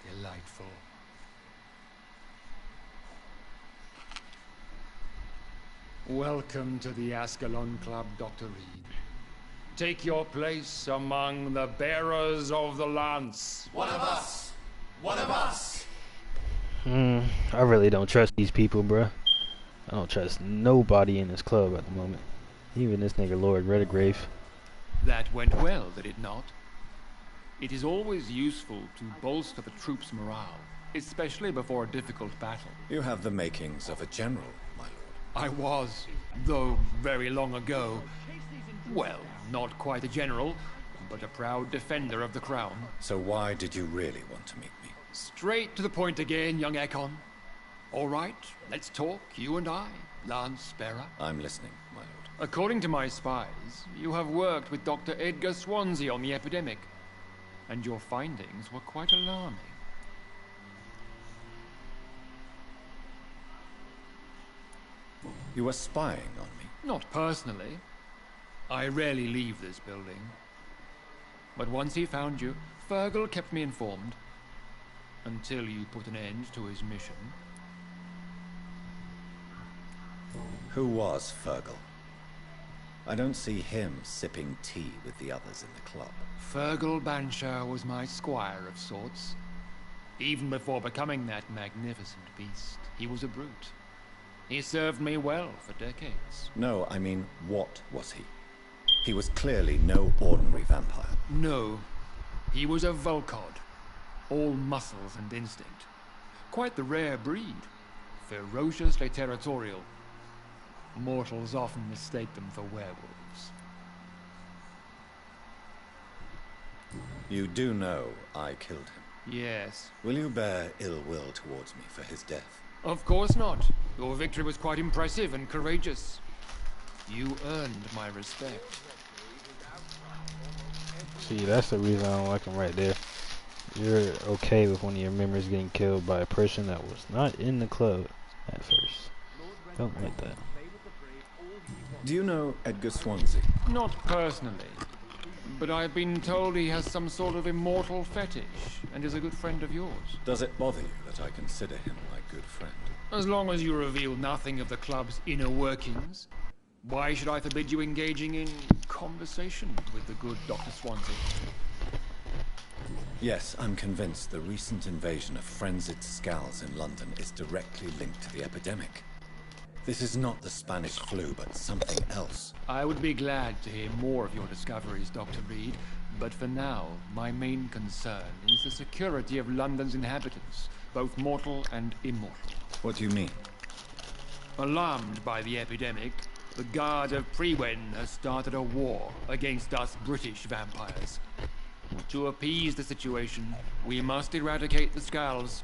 Delightful. Welcome to the Ascalon Club, Dr. Reed. Take your place among the bearers of the lance. One of us! One of us! I really don't trust these people, bruh. I don't trust nobody in this club at the moment. Even this nigga Lord Redgrave. That went well, did it not? It is always useful to bolster the troops' morale, especially before a difficult battle. You have the makings of a general, my lord. I was, though very long ago. Well, not quite a general, but a proud defender of the crown. So why did you really want to meet me? Straight to the point again, young Ekon. All right, let's talk, you and I, Lance Bearer. I'm listening, my lord. According to my spies, you have worked with Dr. Edgar Swansea on the epidemic, and your findings were quite alarming. You were spying on me? Not personally. I rarely leave this building. But once he found you, Fergal kept me informed. Until you put an end to his mission. Who was Fergal? I don't see him sipping tea with the others in the club. Fergal Banshire was my squire of sorts. Even before becoming that magnificent beast, he was a brute. He served me well for decades. No, I mean, what was he? He was clearly no ordinary vampire. No, he was a Volcod. All muscles and instinct. Quite the rare breed. Ferociously territorial. Mortals often mistake them for werewolves. You do know I killed him? Yes. Will you bear ill will towards me for his death? Of course not. Your victory was quite impressive and courageous. You earned my respect. See, that's the reason I don't like him right there. You're okay with one of your members getting killed by a person that was not in the club at first. Don't like that. Do you know Edgar Swansea? Not personally. But I've been told he has some sort of immortal fetish and is a good friend of yours. Does it bother you that I consider him my good friend? As long as you reveal nothing of the club's inner workings, why should I forbid you engaging in conversation with the good Dr. Swansea? Yes, I'm convinced the recent invasion of frenzied Skulls in London is directly linked to the epidemic. This is not the Spanish flu, but something else. I would be glad to hear more of your discoveries, Dr. Reed, but for now, my main concern is the security of London's inhabitants, both mortal and immortal. What do you mean? Alarmed by the epidemic, the Guard of Prewen has started a war against us British vampires. To appease the situation, we must eradicate the Skulls.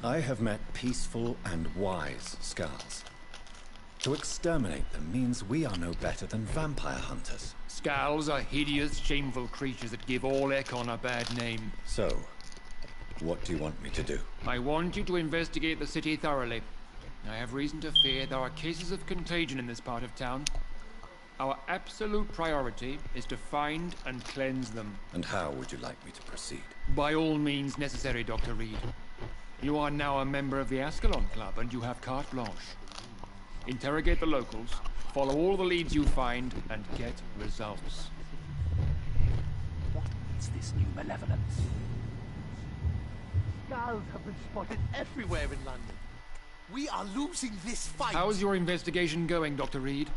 I have met peaceful and wise Skulls. To exterminate them means we are no better than vampire hunters. Skulls are hideous, shameful creatures that give all Ekon a bad name. So, what do you want me to do? I want you to investigate the city thoroughly. I have reason to fear there are cases of contagion in this part of town. Our absolute priority is to find and cleanse them. And how would you like me to proceed? By all means necessary, Dr. Reed. You are now a member of the Ascalon Club, and you have carte blanche. Interrogate the locals, follow all the leads you find, and get results. What is this new malevolence? Skulls have been spotted everywhere in London. We are losing this fight. How's your investigation going, Dr. Reed?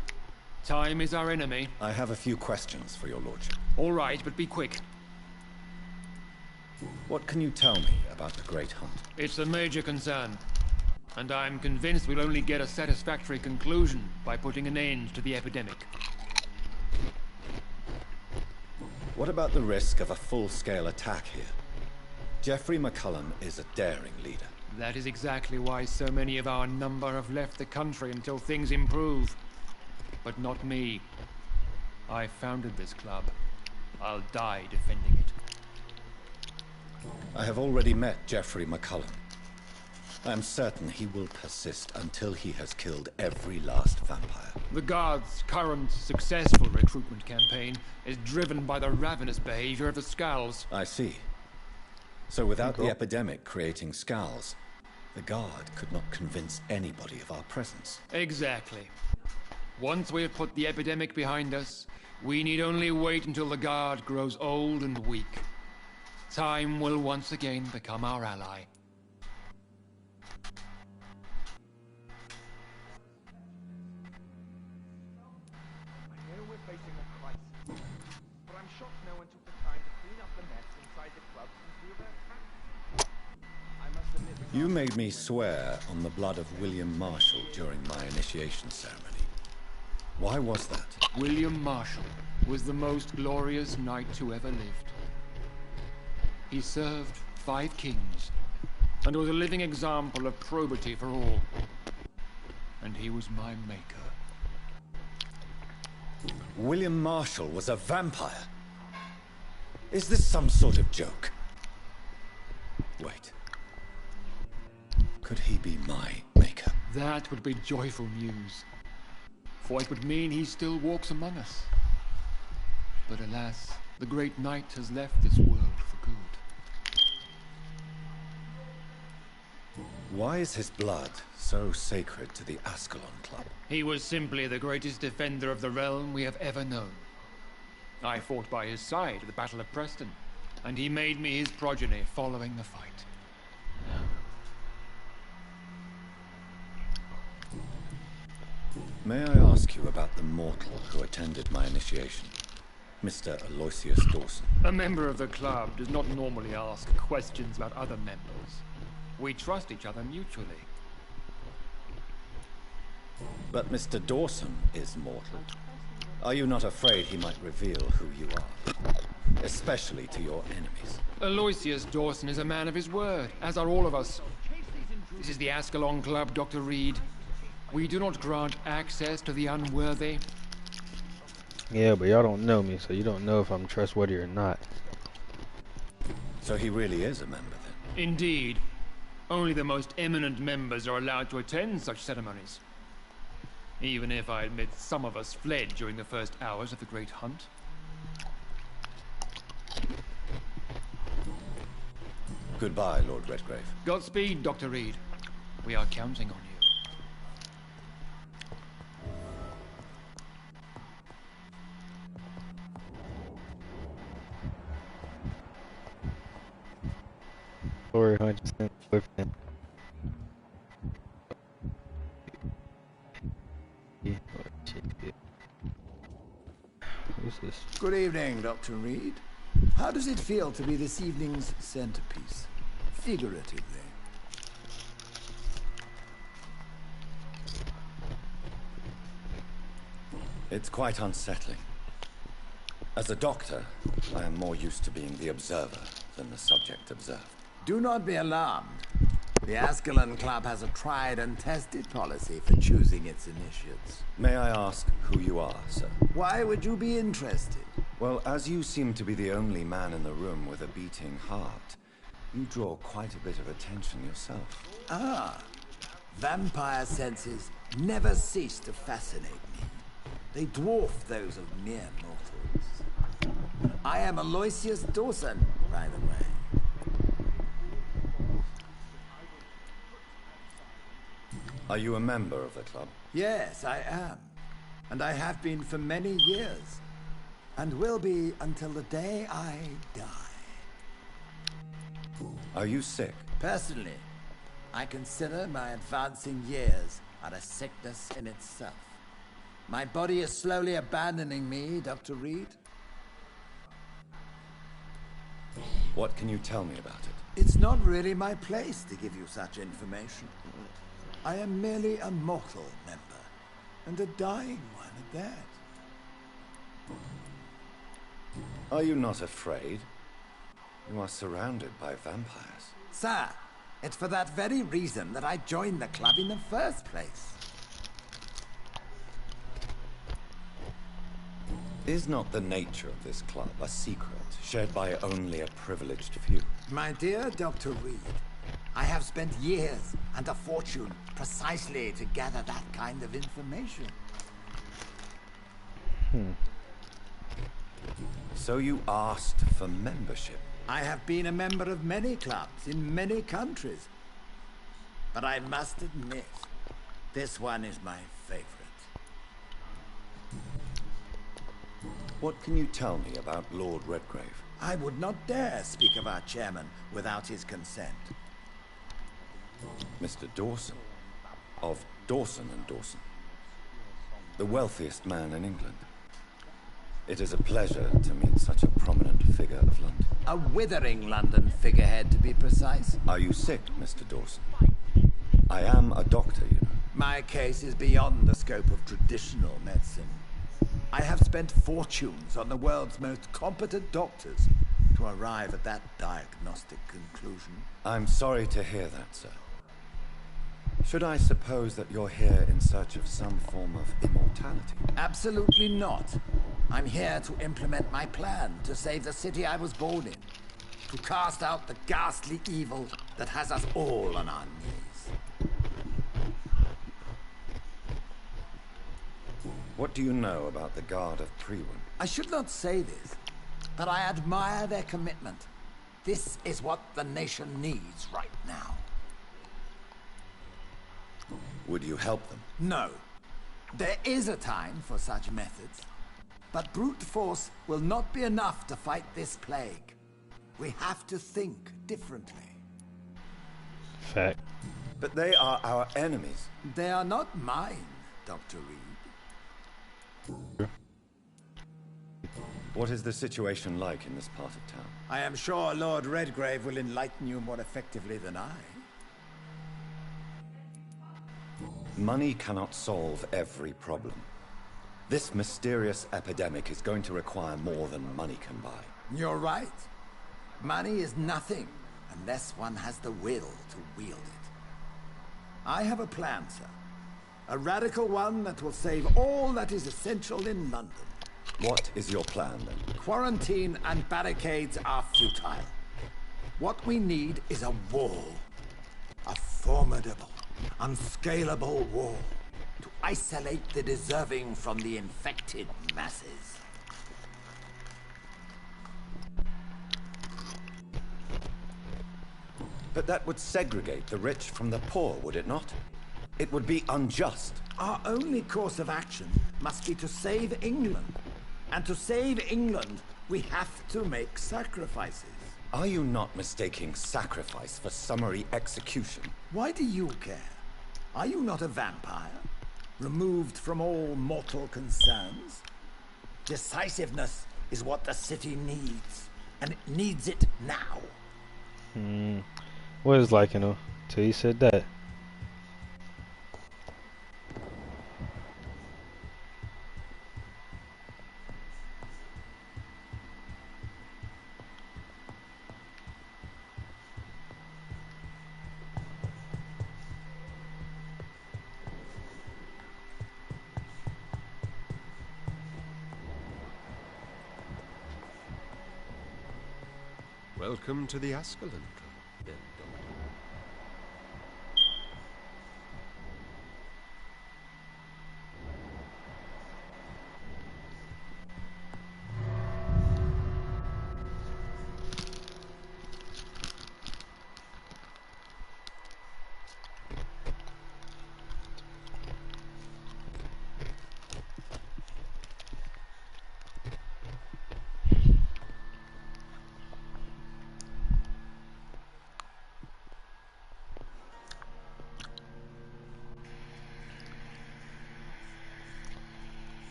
Time is our enemy. I have a few questions for your lordship. All right, but be quick. What can you tell me about the Great Hunt? It's a major concern. And I'm convinced we'll only get a satisfactory conclusion by putting an end to the epidemic. What about the risk of a full-scale attack here? Geoffrey McCullum is a daring leader. That is exactly why so many of our number have left the country until things improve. But not me. I founded this club. I'll die defending it. I have already met Geoffrey McCullum. I am certain he will persist until he has killed every last vampire. The Guard's current successful recruitment campaign is driven by the ravenous behavior of the Skulls. I see. So without the epidemic creating Skulls, the Guard could not convince anybody of our presence. Exactly. Once we have put the epidemic behind us, we need only wait until the Guard grows old and weak. Time will once again become our ally. I know we're facing a crisis, but I'm shocked no one took the time to clean up the mess inside the club since we were attacked. I must admit You made me swear on the blood of William Marshall during my initiation ceremony. Why was that? William Marshall was the most glorious knight who ever lived. He served 5 kings, and was a living example of probity for all. And he was my maker. William Marshall was a vampire? Is this some sort of joke? Wait. Could he be my maker? That would be joyful news, for it would mean he still walks among us. But alas, the great knight has left this world for good. Why is his blood so sacred to the Ascalon Club? He was simply the greatest defender of the realm we have ever known. I fought by his side at the Battle of Preston, and he made me his progeny following the fight. May I ask you about the mortal who attended my initiation? Mr. Aloysius Dawson. A member of the club does not normally ask questions about other members. We trust each other mutually. But Mr. Dawson is mortal. Are you not afraid he might reveal who you are? Especially to your enemies. Aloysius Dawson is a man of his word, as are all of us. This is the Ascalon Club, Dr. Reed. We do not grant access to the unworthy. Yeah, but y'all don't know me, so you don't know if I'm trustworthy or not. So he really is a member then? Indeed. Only the most eminent members are allowed to attend such ceremonies. Even if I admit some of us fled during the first hours of the Great Hunt. Goodbye, Lord Redgrave. Godspeed, Dr. Reed. We are counting on you. Or 100% boyfriend. Who's this? Good evening, Dr. Reed. How does it feel to be this evening's centerpiece? Figuratively. It's quite unsettling. As a doctor, I am more used to being the observer than the subject observed. Do not be alarmed. The Ascalon Club has a tried and tested policy for choosing its initiates. May I ask who you are, sir? Why would you be interested? Well, as you seem to be the only man in the room with a beating heart, you draw quite a bit of attention yourself. Ah, vampire senses never cease to fascinate me. They dwarf those of mere mortals. I am Aloysius Dawson, by the way. Are you a member of the club? Yes, I am. And I have been for many years. And will be until the day I die. Are you sick? Personally, I consider my advancing years are a sickness in itself. My body is slowly abandoning me, Dr. Reed. What can you tell me about it? It's not really my place to give you such information. I am merely a mortal member, and a dying one at that. Are you not afraid? You are surrounded by vampires. Sir, it's for that very reason that I joined the club in the first place. Is not the nature of this club a secret shared by only a privileged few? My dear Dr. Reed, I have spent years and a fortune precisely to gather that kind of information. So you asked for membership? I have been a member of many clubs in many countries. But I must admit, this one is my favorite. What can you tell me about Lord Redgrave? I would not dare speak of our chairman without his consent. Mr. Dawson, of Dawson and Dawson, the wealthiest man in England. It is a pleasure to meet such a prominent figure of London. A withering London figurehead, to be precise. Are you sick, Mr. Dawson? I am a doctor, you know. My case is beyond the scope of traditional medicine. I have spent fortunes on the world's most competent doctors to arrive at that diagnostic conclusion. I'm sorry to hear that, sir. Should I suppose that you're here in search of some form of immortality? Absolutely not. I'm here to implement my plan to save the city I was born in. To cast out the ghastly evil that has us all on our knees. What do you know about the Guard of Prewin? I should not say this, but I admire their commitment. This is what the nation needs right now. Would you help them? No. There is a time for such methods. But brute force will not be enough to fight this plague. We have to think differently. Fact. But they are our enemies. They are not mine, Dr. Reed. What is the situation like in this part of town? I am sure Lord Redgrave will enlighten you more effectively than I. Money cannot solve every problem. This mysterious epidemic is going to require more than money can buy. You're right. Money is nothing unless one has the will to wield it. I have a plan, sir. A radical one that will save all that is essential in London. What is your plan, then? Quarantine and barricades are futile. What we need is a wall. A formidable, unscalable wall. To isolate the deserving from the infected masses. But that would segregate the rich from the poor, would it not? It would be unjust. Our only course of action must be to save England. And to save England, we have to make sacrifices. Are you not mistaking sacrifice for summary execution? Why do you care? Are you not a vampire? Removed from all mortal concerns? Decisiveness is what the city needs. And it needs it now. What is like, till he said that. Welcome to the Ascalon Club, then, Doctor.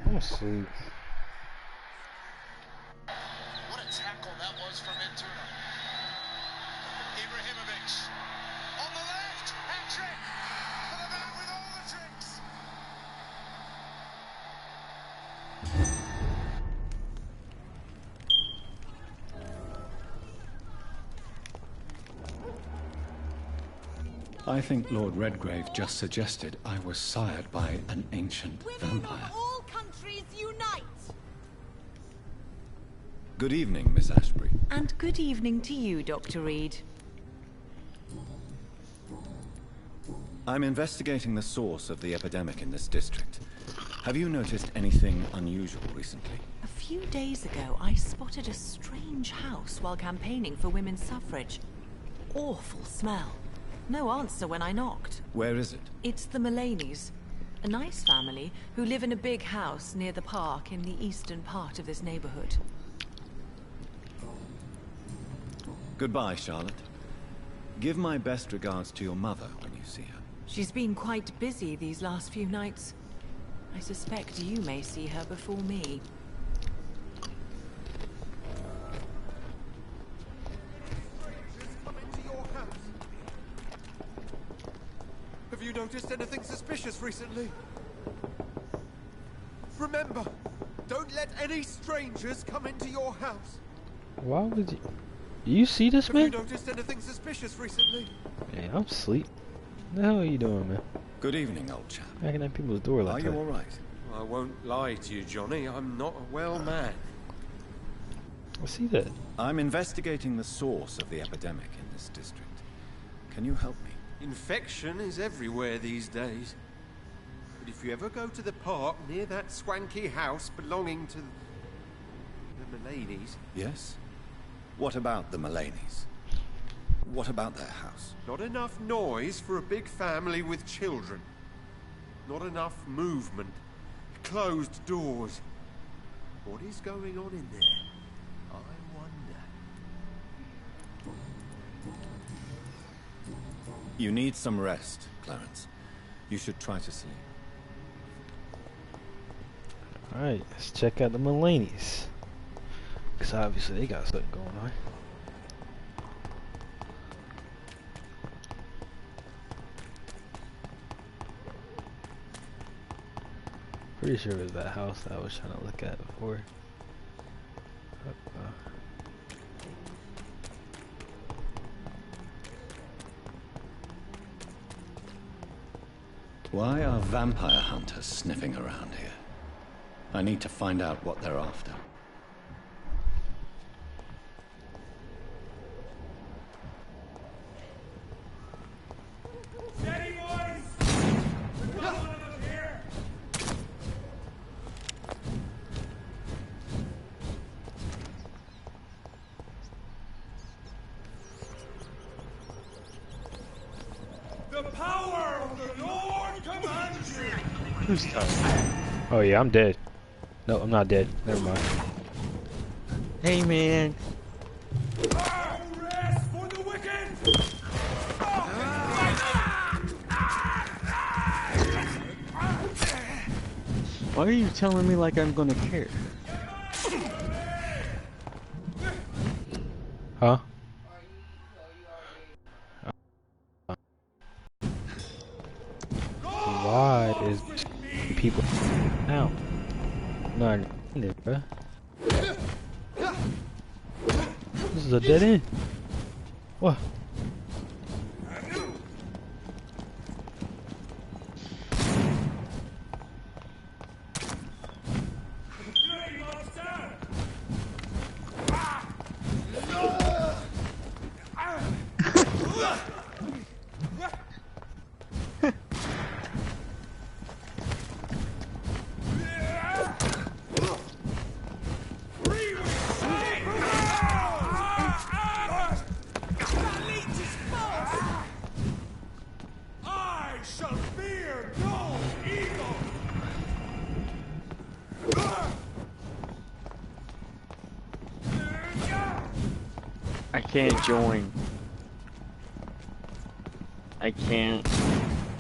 I'm asleep. What a tackle that was from Intuna. Ibrahimovic on the left, hat-trick for the man with all the tricks. I think Lord Redgrave just suggested I was sired by an ancient vampire. All countries unite! Good evening, Miss Ashbury. And good evening to you, Dr. Reed. I'm investigating the source of the epidemic in this district. Have you noticed anything unusual recently? A few days ago, I spotted a strange house while campaigning for women's suffrage. Awful smell. No answer when I knocked. Where is it? It's the Mullaneys, a nice family who live in a big house near the park in the eastern part of this neighborhood. Goodbye, Charlotte. Give my best regards to your mother when you see her. She's been quite busy these last few nights. I suspect you may see her before me. Have you noticed anything suspicious recently? Remember, don't let any strangers come into your house. Why would you? Do you see this, Have man? you noticed anything suspicious recently? Man, I'm asleep. What the hell are you doing, man? Good evening, old chap. Backing at people's door like Are that. you all right? I won't lie to you, Johnny. I'm not a well man. I see that. I'm investigating the source of the epidemic in this district. Can you help me? Infection is everywhere these days. But if you ever go to the park near that swanky house belonging to the Mullaneys... Yes? What about the Mullaneys? What about their house? Not enough noise for a big family with children. Not enough movement. Closed doors. What is going on in there? I wonder. You need some rest, Clarence. You should try to sleep. Alright, let's check out the Mullaneys. Because obviously they got something going on. Pretty sure it was that house that I was trying to look at before. Why are vampire hunters sniffing around here? I need to find out what they're after. Steady, boys! We've got one of them here! The power of the Lord commands you! Who's tough? Oh yeah, I'm dead. No, I'm not dead. Never mind. Hey, man. Rest for the wicked! Why are you telling me like I'm gonna care? Huh? Why is people now? No, I need it, bruh. This is a dead end. What? I shall fear no evil! I can't join. I can't.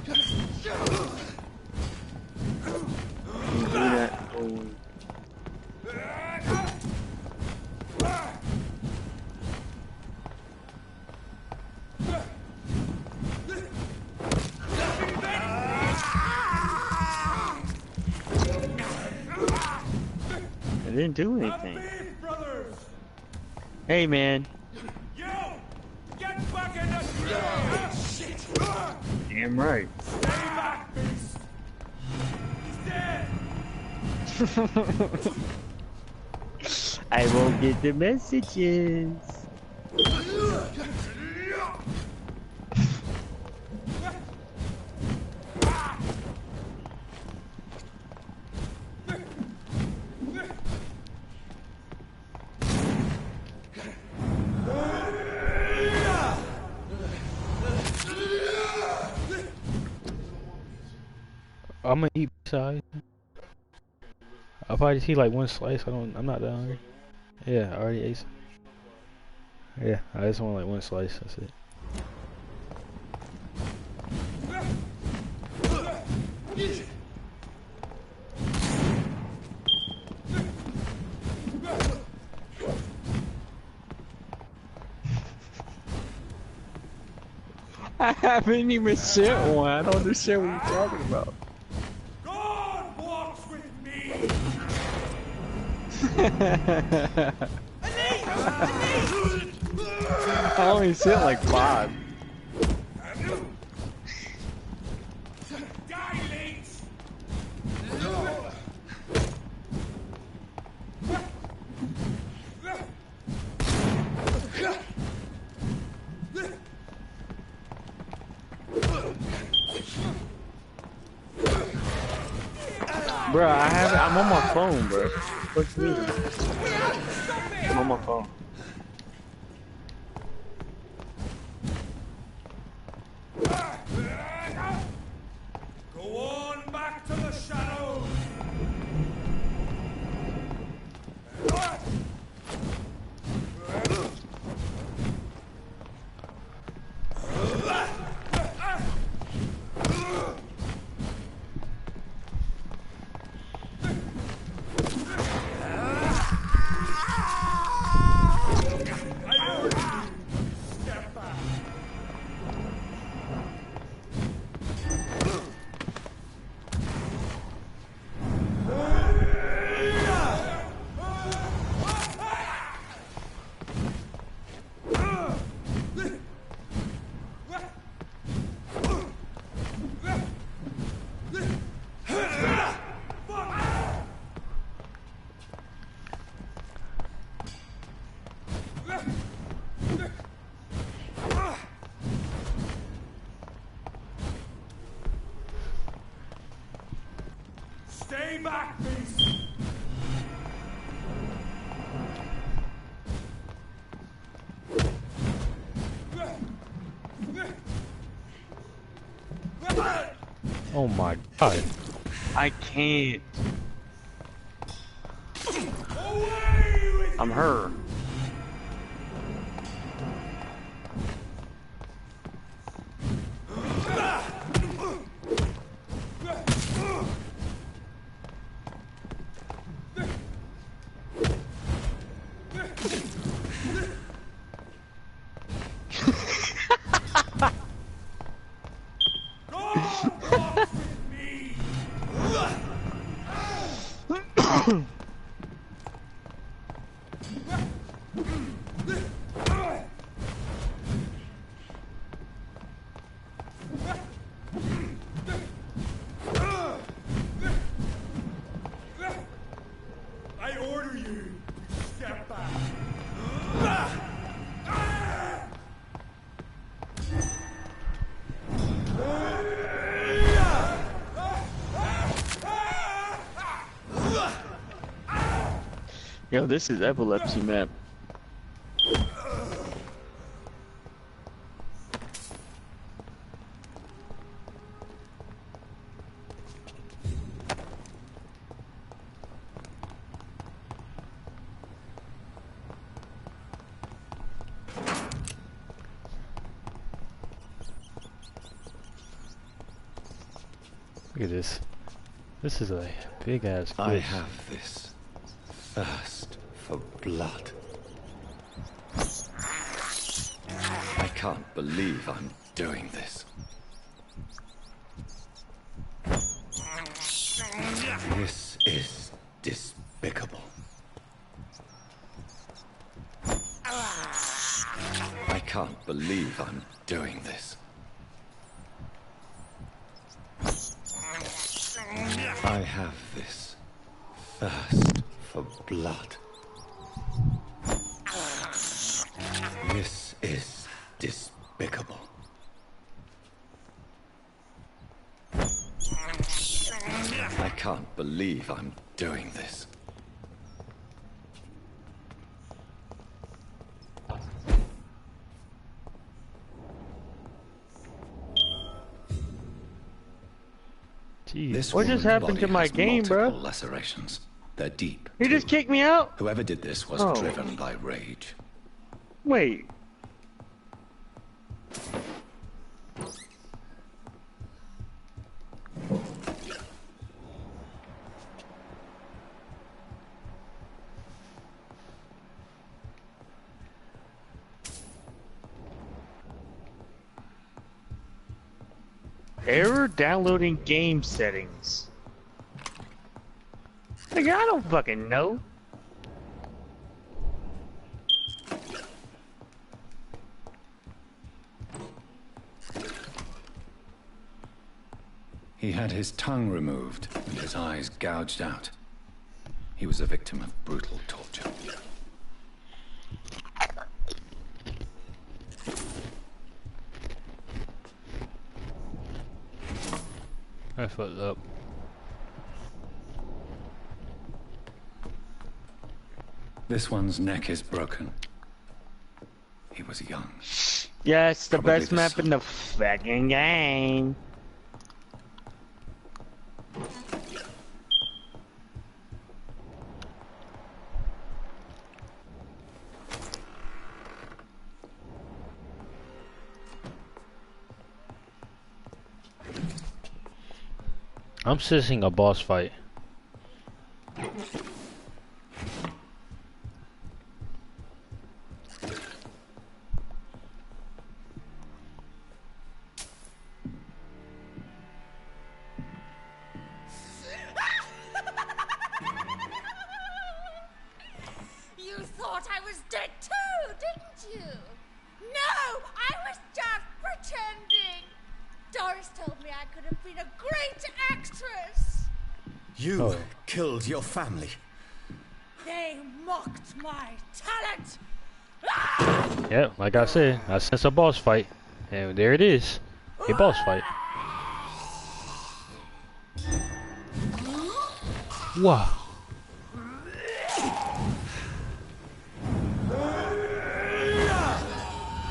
Do that. Oh. I didn't do anything. Hey, man. You! Get back in the ground! Shit! Damn right. Stay back, beast! He's dead! I won't get the messages. I'm gonna eat size. I'll probably just eat like one slice. I'm not that hungry. Yeah, I already ate some. Yeah, I just want like one slice. That's it. I haven't even sent one. I don't understand what you're talking about. God walks with me. I only sent like 5. Bro, I'm on my phone, bro. What's me? I'm on my phone. Go on back to the shadows. Stay back, beast! Oh my god. I can't. I'm her. I order you to step back. Yo, this is epilepsy map. Look at this. This is a big ass glitch. I have this thirst for blood. I can't believe I'm doing this. This is despicable. I can't believe I'm doing this. I have this thirst for blood. This is despicable. I can't believe I'm doing this. What just happened to my game, bro? Lacerations. They're deep. He just kicked me out? Whoever did this was driven by rage. Wait. Error downloading game settings. Like, I don't fucking know. He had his tongue removed and his eyes gouged out. He was a victim of brutal torture. I fucked up. This one's neck is broken. He was young. Yeah, it's the Probably best the map in the fucking game. I'm sensing a boss fight. You thought I was dead too, didn't you? No, I was just pretending. Doris told me I could have been a great actress. You killed your family. They mocked my talent. Yeah, like I said, I sense a boss fight. And there it is. A boss fight. Wow.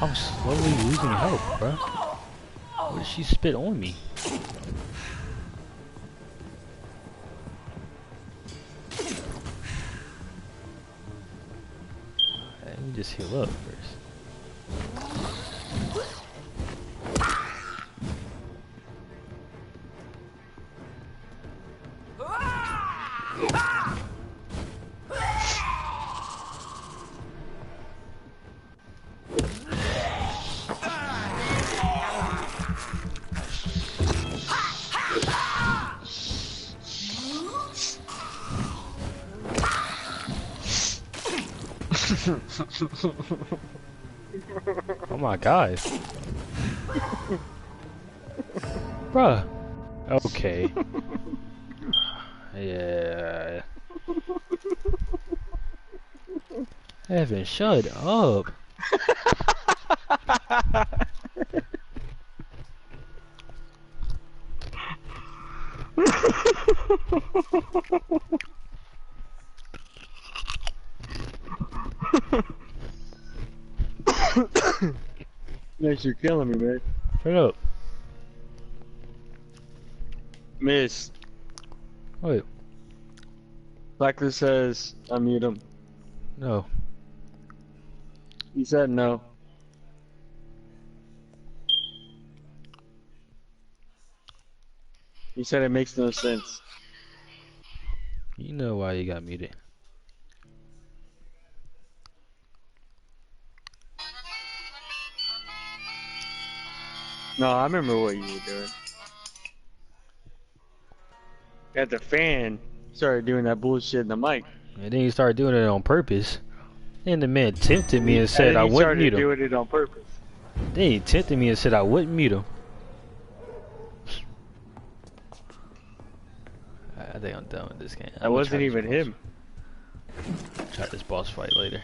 I'm slowly losing health, bro. What did she spit on me? Let me just heal up first. Oh my god. Bruh. Okay. Yeah. Evan, shut up. Yes, you're killing me, man. Shut up. Miss. Wait. Blackler says, unmute him. No. He said no. He said it makes no sense. You know why you got muted. No, I remember what you were doing. At the fan started doing that bullshit in the mic. And then you started doing it on purpose. Then the man tempted me and said I wouldn't mute him. He started doing it on purpose. Then he tempted me and said I wouldn't mute him. I think I'm done with this game. That wasn't even him. Try this boss fight later.